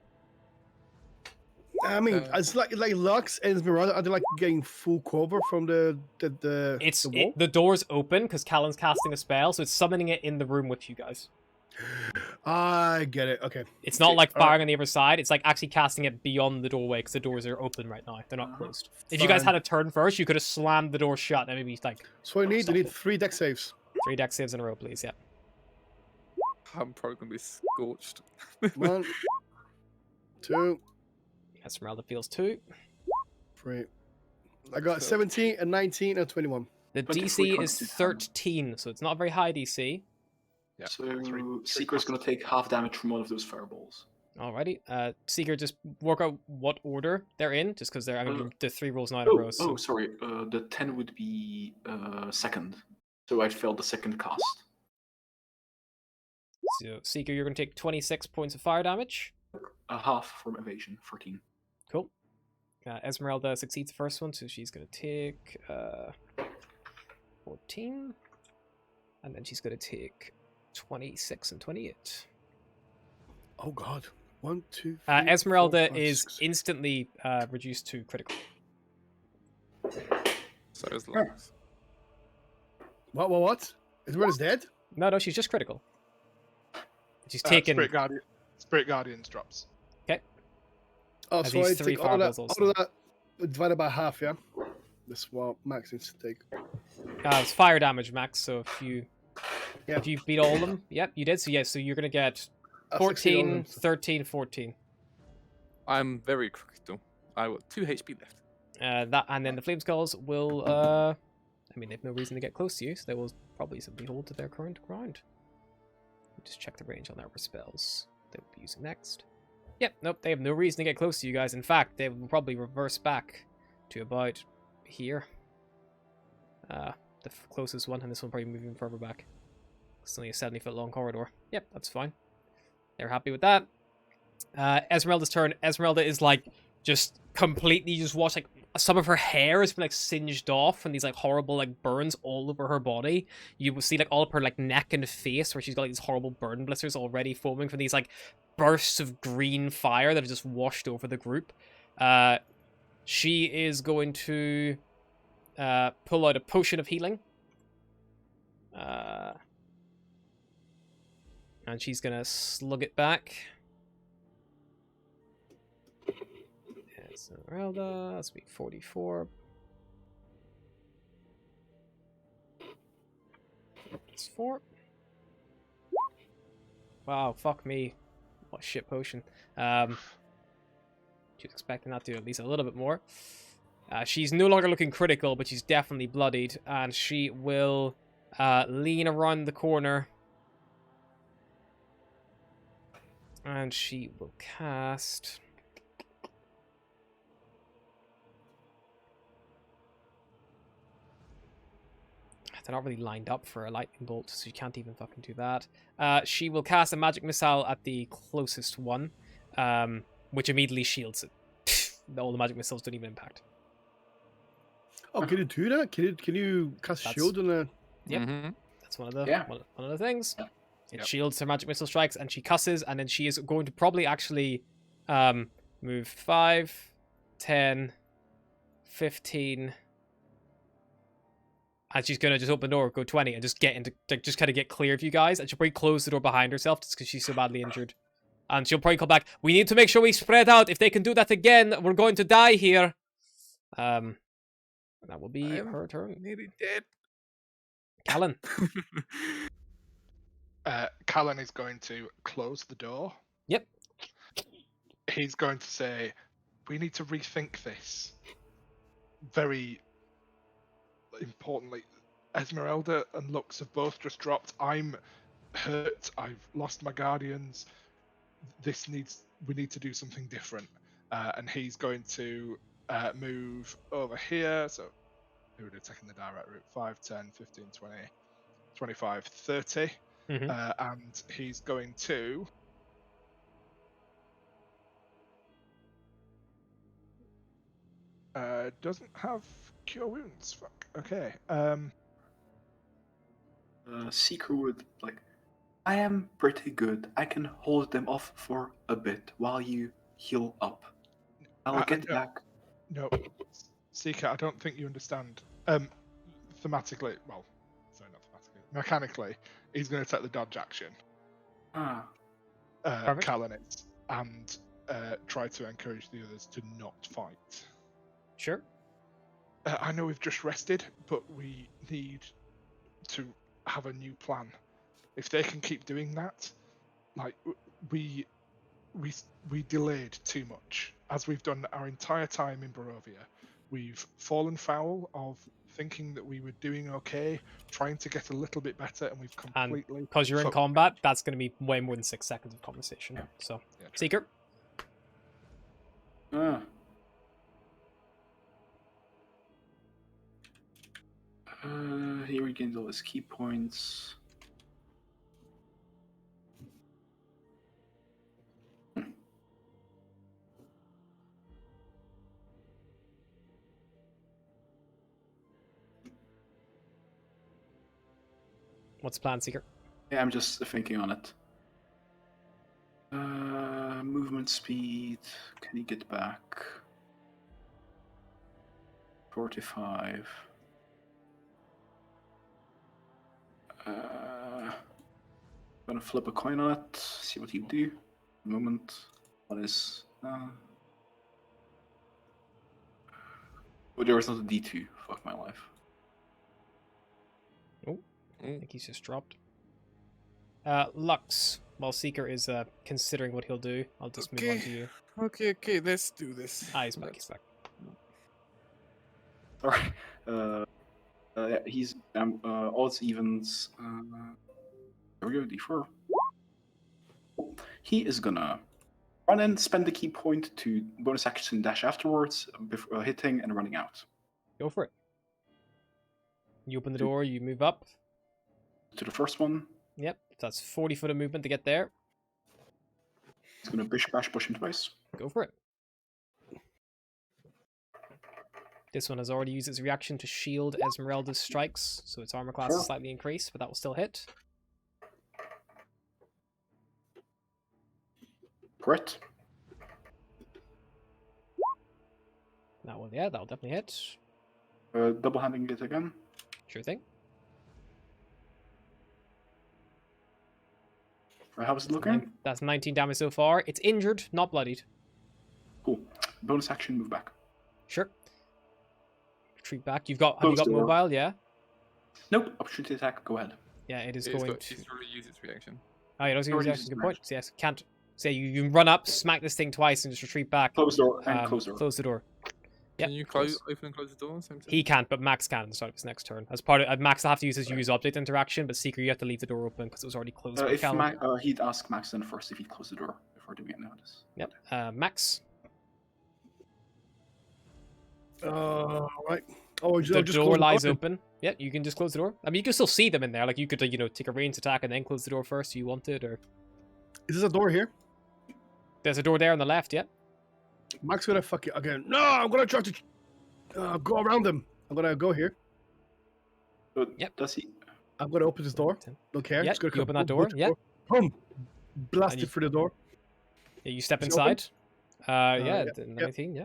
I mean, it's like Lux and Esmeralda. Are they like getting full cover from the wall? The door's open because Callan's casting a spell, so it's summoning it in the room with you guys. I get it. Okay. It's not Okay, like alright. firing on the other side. It's like actually casting it beyond the doorway because the doors are open right now. They're not closed. If you guys Fine. had a turn first, you could have slammed the door shut and maybe like So I need 3 deck saves. 3 dex saves in a row, please. Yeah. I'm probably gonna be scorched. 1, 2, Esmeralda feels 2. 3. I got 17, a 19, and a 21. The 23, DC is 22. 13, so it's not a very high DC. Yeah. So three Seeker's going to take half damage from one of those fireballs. Alrighty. Seeker, just work out what order they're in, just because they're the 3 rolls now in a Oh, row. So. sorry. The 10 would be second. So I failed the second cast. So, Seeker, you're going to take 26 points of fire damage. A half from evasion, 14. Cool. Esmeralda succeeds the first one, so she's going to take 14. And then she's going to take 26 and 28. Oh God. 1, 2, 3, Esmeralda 4, 5, is 6. instantly reduced to critical. So is Lux. What? Esmeralda's dead? No, she's just critical. She's Spirit taken... Guardians drops. Oh, As so I these 3 take all fireballs all of that divided by half, yeah? That's what Max needs to take. It's fire damage, Max, so Yeah. if you beat all of them... Yep, you did. So yeah, so you're going to get I succeed all of 14, them, so- 13, 14. I'm very critical. I got 2 HP left. And then the Flame Skulls will... I mean, they have no reason to get close to you, so they will probably simply hold to their current ground. Just check the range on their spells they will be using next. Yep, nope, they have no reason to get close to you guys. In fact, they will probably reverse back to about here. The closest one, and this one probably moving further back. It's only a 70-foot long corridor. Yep, that's fine. They're happy with that. Esmeralda's turn. Esmeralda is like just completely just watch like some of her hair has been like singed off and these like horrible like burns all over her body. You will see like all of her like neck and face where she's got like these horrible burn blisters already forming from these like bursts of green fire that have just washed over the group. She is going to pull out a potion of healing. And she's gonna slug it back. Esmeralda, that's be 44. It's 4. Wow, fuck me. What a shit potion. She was expecting that to do at least a little bit more. She's no longer looking critical, but she's definitely bloodied, and she will lean around the corner. And she will cast... They're not really lined up for a lightning bolt, so you can't even fucking do that. She will cast a magic missile at the closest one, which immediately shields it. All the magic missiles don't even impact. Oh, can you do that? Can you cast That's- shield on a... Yep. Mm-hmm. That's one of the Yeah. one of the things. It shields her magic missile strikes, and she cusses, and then she is going to probably actually move 5, 10, 15, and she's going to just open the door, go 20, and just get into, like, just kind of get clear of you guys, and she'll probably close the door behind herself just because she's so badly injured. And she'll probably come back. We need to make sure we spread out. If they can do that again, we're going to die here. That will be her turn. Nearly dead. Callan. Callan is going to close the door. Yep. He's going to say, we need to rethink this. Very importantly, Esmeralda and Lux have both just dropped. I'm hurt. I've lost my guardians. We need to do something different. And he's going to move over here. So who would have taken the direct route? 5, 10, 15, 20, 25, 30. And he's going to... doesn't have cure wounds. Fuck. Okay. Seeker would, like, I am pretty good. I can hold them off for a bit while you heal up. I'll get back. No, Seeker, I don't think you understand. Thematically, well, sorry, not thematically. Mechanically, he's going to take the dodge action. Callan is, and try to encourage the others to not fight. Sure. I know we've just rested, but we need to have a new plan. If they can keep doing that, like we delayed too much, as we've done our entire time in Barovia. We've fallen foul of thinking that we were doing okay, trying to get a little bit better, and we've completely. Because you're in combat, that's going to be way more than 6 seconds of conversation. Yeah. So, Yeah, Seeker. He regains all his key points. What's the plan, Seeker? Yeah, I'm just thinking on it. Movement speed. Can he get back? 45. Gonna flip a coin on it. See what he do. Moment. What is? Oh, there was not a D2. Fuck my life. I think he's just dropped. Lux, while Seeker is considering what he'll do, I'll just move on to you. Okay, let's do this. He's back, he's back. Alright. Yeah, he's odds, evens. There we go, D4. He is gonna run in, spend the key point to bonus action dash afterwards, before hitting and running out. Go for it. You open the door, you move up. To the first one. Yep, that's 40 foot of movement to get there. He's gonna bish bash push him twice. Go for it. This one has already used its reaction to shield Esmeralda's strikes, so its armor class is slightly increased, but that will still hit. Crit. That'll definitely hit. Double handing it again. Sure thing. How's it looking? That's 19 damage so far. It's injured, not bloodied. Cool. Bonus action, move back. Sure. Retreat back. Have you got mobile? Yeah. Nope. Opportunity attack. Go ahead. Yeah, it is It's going got, to. She's already used its reaction. Oh, you don't see already reaction. used Good its point. So, yes, can't say you run up, smack this thing twice, and just retreat back. Close door and close door. Close the door. Yeah. Can you open and close the door at the same time? He can't, but Max can at the start of his next turn. As part of Max will have to use his use object interaction, but Seeker, you have to leave the door open because it was already closed. If he'd ask Max then first if he'd close the door before doing it notice. Yep. Max. Right. Oh, The door lies open. Yeah, you can just close the door. I mean, you can still see them in there. Like, you could, take a ranged attack and then close the door first if you wanted, or... Is this a door here? There's a door there on the left, yeah? Mark's gonna fuck it again. No, I'm gonna try to go around him. I'm gonna go here. But Yep. does he? I'm gonna open this door. Don't care. Yeah, Just gonna you open that door. Yeah. Boom. Blast And it through the door. Yeah, you step Is it open? inside. Yeah, Yeah, let yep. me think. Yeah.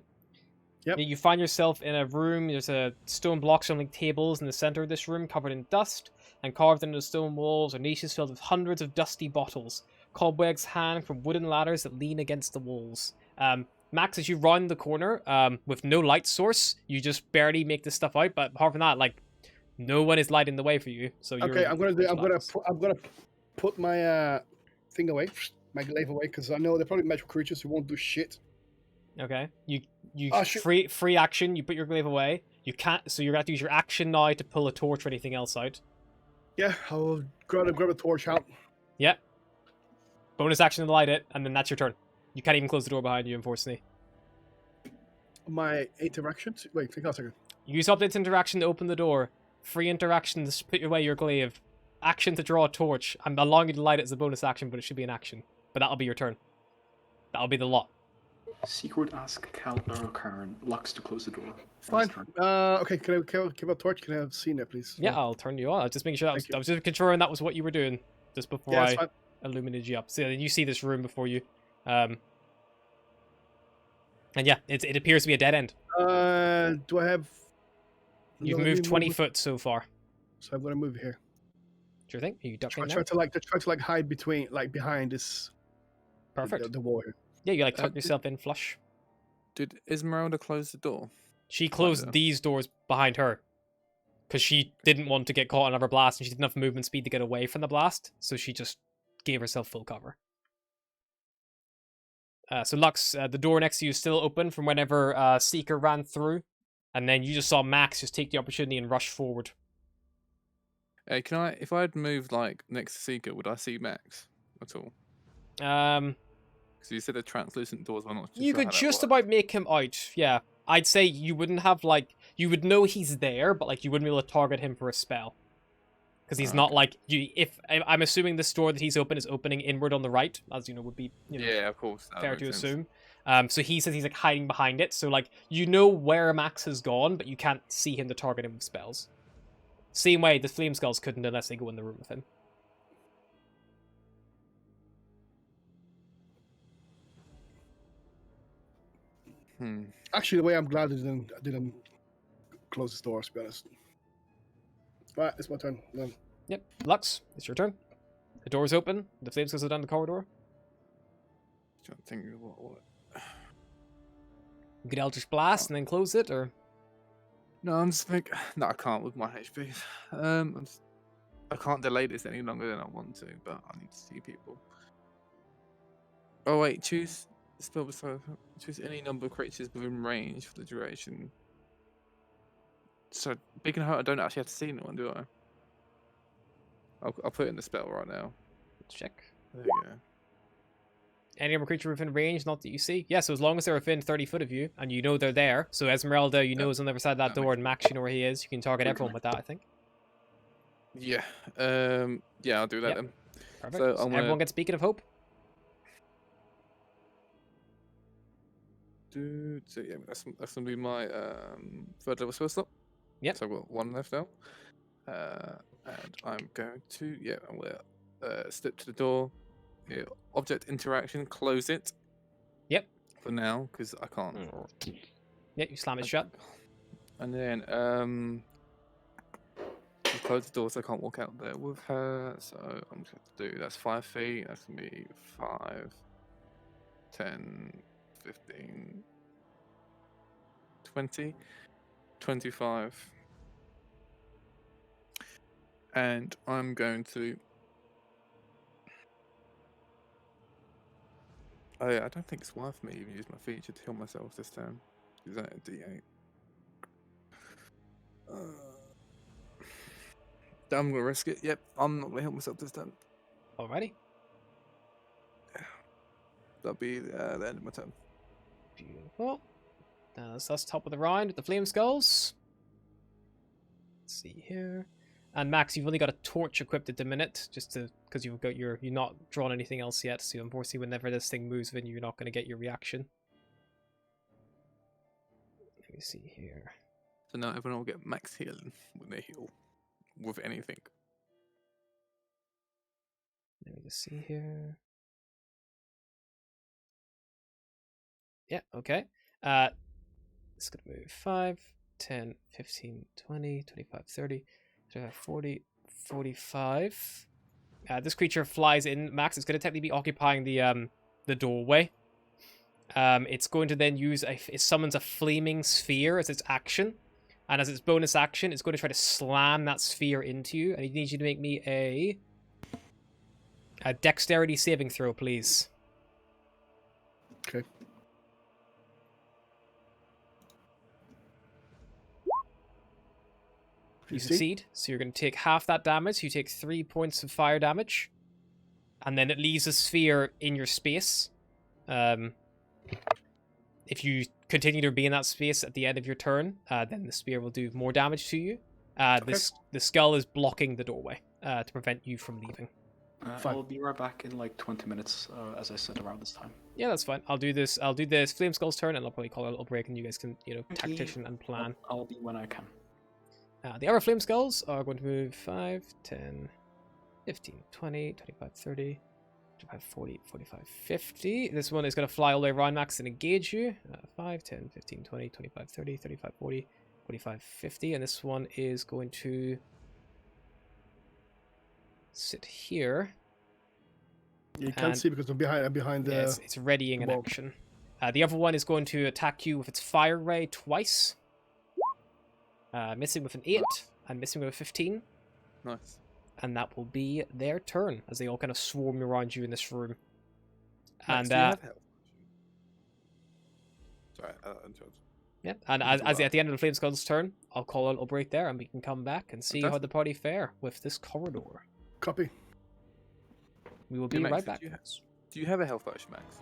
Yep. You find yourself in a room. There's a stone block surrounding tables in the center of this room, covered in dust, and carved into the stone walls are niches filled with hundreds of dusty bottles. Cobwebs hang from wooden ladders that lean against the walls. Max, as you round the corner, with no light source, you just barely make this stuff out. But apart from that, like, no one is lighting the way for you. So you're Okay, I'm gonna pitch put my thing away, my glaive away, because I know they're probably magical creatures who won't do shit. Okay. You Oh, shit. free action. You put your glaive away. You can't. So you're gonna have to use your action now to pull a torch or anything else out. Yeah, I'll grab a torch out. Yeah. Bonus action to light it, and then that's your turn. You can't even close the door behind you, unfortunately. My interactions. Wait, take a second. Use updates interaction to open the door. Free interaction to put away your glaive. Action to draw a torch. I'm allowing you to light it as a bonus action, but it should be an action. But that'll be your turn. That'll be the lot. Secret ask Cal or Karen. Lux to close the door. Fine. Okay, can I give a torch? Can I have seen it, please? Yeah, I'll turn you on. I was just making sure Thank you. I was just confirming that was what you were doing just before Yeah, I that's fine. illuminated you up. So you see this room before you. And yeah, it appears to be a dead end. Do I have? You've Let me moved 20 move- foot so far. So I'm gonna move here. Sure thing. Are you ducking Try now? to hide between, like behind this. Perfect. The wall here. Yeah, you like tuck yourself in flush. Did Esmeralda close the door? She closed Kinda. these doors behind her because she didn't want to get caught in another blast, and she didn't have movement speed to get away from the blast, so she just gave herself full cover. So Lux, the door next to you is still open from whenever Seeker ran through, and then you just saw Max just take the opportunity and rush forward. Hey, can I? If I had moved like next to Seeker, would I see Max at all? Because you said the translucent doors. I'm not You sure could how that just works. about make him out. Yeah, I'd say you wouldn't have like you would know he's there, but like you wouldn't be able to target him for a spell because he's not Okay. like you. If I'm assuming this door that he's open is opening inward on the right, as you know would be Yeah, of course. that fair to makes sense. assume. So he says he's like hiding behind it. So like you know where Max has gone, but you can't see him to target him with spells. Same way the Flame Skulls couldn't unless they go in the room with him. Actually, the way I'm glad I didn't close this door. To be honest. Right, it's my turn. Then. Yep, Lux, it's your turn. The door's open. The Flame Skulls are down the corridor. Trying to think of what. You could Eldritch Blast and then close it, or No, I'm just thinking. No, I can't with my HP. I can't delay this any longer than I want to, but I need to see people. Oh wait, choose spell beside. Choose any number of creatures within range for the duration. So big and hurt. I don't actually have to see anyone, do I? I'll put it in the spell right now. check. There you go. Any other creature within range, not that you see. Yeah, so as long as they're within 30 foot of you, and you know they're there, so Esmeralda, you know, is on the other side of that that door, makes and Max, you know where he is, you can target everyone with that, I think. Yeah. Yeah, I'll do that Yep. then. Perfect. So So I'm gonna- everyone gets Beacon of Hope. So yeah, that's gonna be my third level spell slot. Yep. So I've got one left now. And I'm going to I'm gonna step to the door. Yeah, object interaction, close it. Yep. For now, because I can't. Yeah, you slam it shut. And then just close the door so I can't walk out there with her. So I'm just going to do that's 5 feet. That's gonna be 5, 10, 15, 20, 25. And I'm going to. Oh yeah, I don't think it's worth me even use my feature to heal myself this time. Is that a D8? I'm gonna risk it. Yep, I'm not gonna heal myself this time. Alrighty. That'll be the end of my turn. Beautiful. So that's top of the round with the Flame Skulls. Let's see here. And Max, you've only got a torch equipped at the minute, just to because you've got you're not drawn anything else yet. So unfortunately, whenever this thing moves, then you're not going to get your reaction. Let me see here. So now everyone will get max healing when they heal with anything. Let me just see here. Yeah, okay. It's going to move 5, 10, 15, 20, 25, 30, 35, 40, 45. This creature flies in, Max. It's going to technically be occupying the doorway. It's going to then use it summons a flaming sphere as its action. And as its bonus action, it's going to try to slam that sphere into you. And it needs you to make me a dexterity saving throw, please. Okay. You succeed, so you're going to take half that damage. You take 3 points of fire damage. And then it leaves a sphere in your space. If you continue to be in that space at the end of your turn, then the spear will do more damage to you. The skull is blocking the doorway to prevent you from leaving. I'll be right back in like 20 minutes, as I said around this time. Yeah, that's fine. I'll do this Flame Skull's turn, and I'll probably call it a little break, and you guys can, tactician and plan. I'll be when I can. The other Flame Skulls are going to move 5, 10, 15, 20, 25, 30, 25, 40, 45, 50. This one is going to fly all the way around, Max, and engage you. 5, 10, 15, 20, 25, 30, 35, 40, 45, 50. And this one is going to sit here. You can't see because I'm behind the... Yeah, it's readying an action. The other one is going to attack you with its fire ray twice. Missing with an 8 and missing with a 15. Nice. And that will be their turn as they all kind of swarm around you in this room. Max, And do you have health? Sorry, yeah, and as at the end of the Flame Skull's turn, I'll call a little break there, and we can come back and see how the party fare with this corridor. Copy. We will be Max, right back. Do you have a health potion, Max?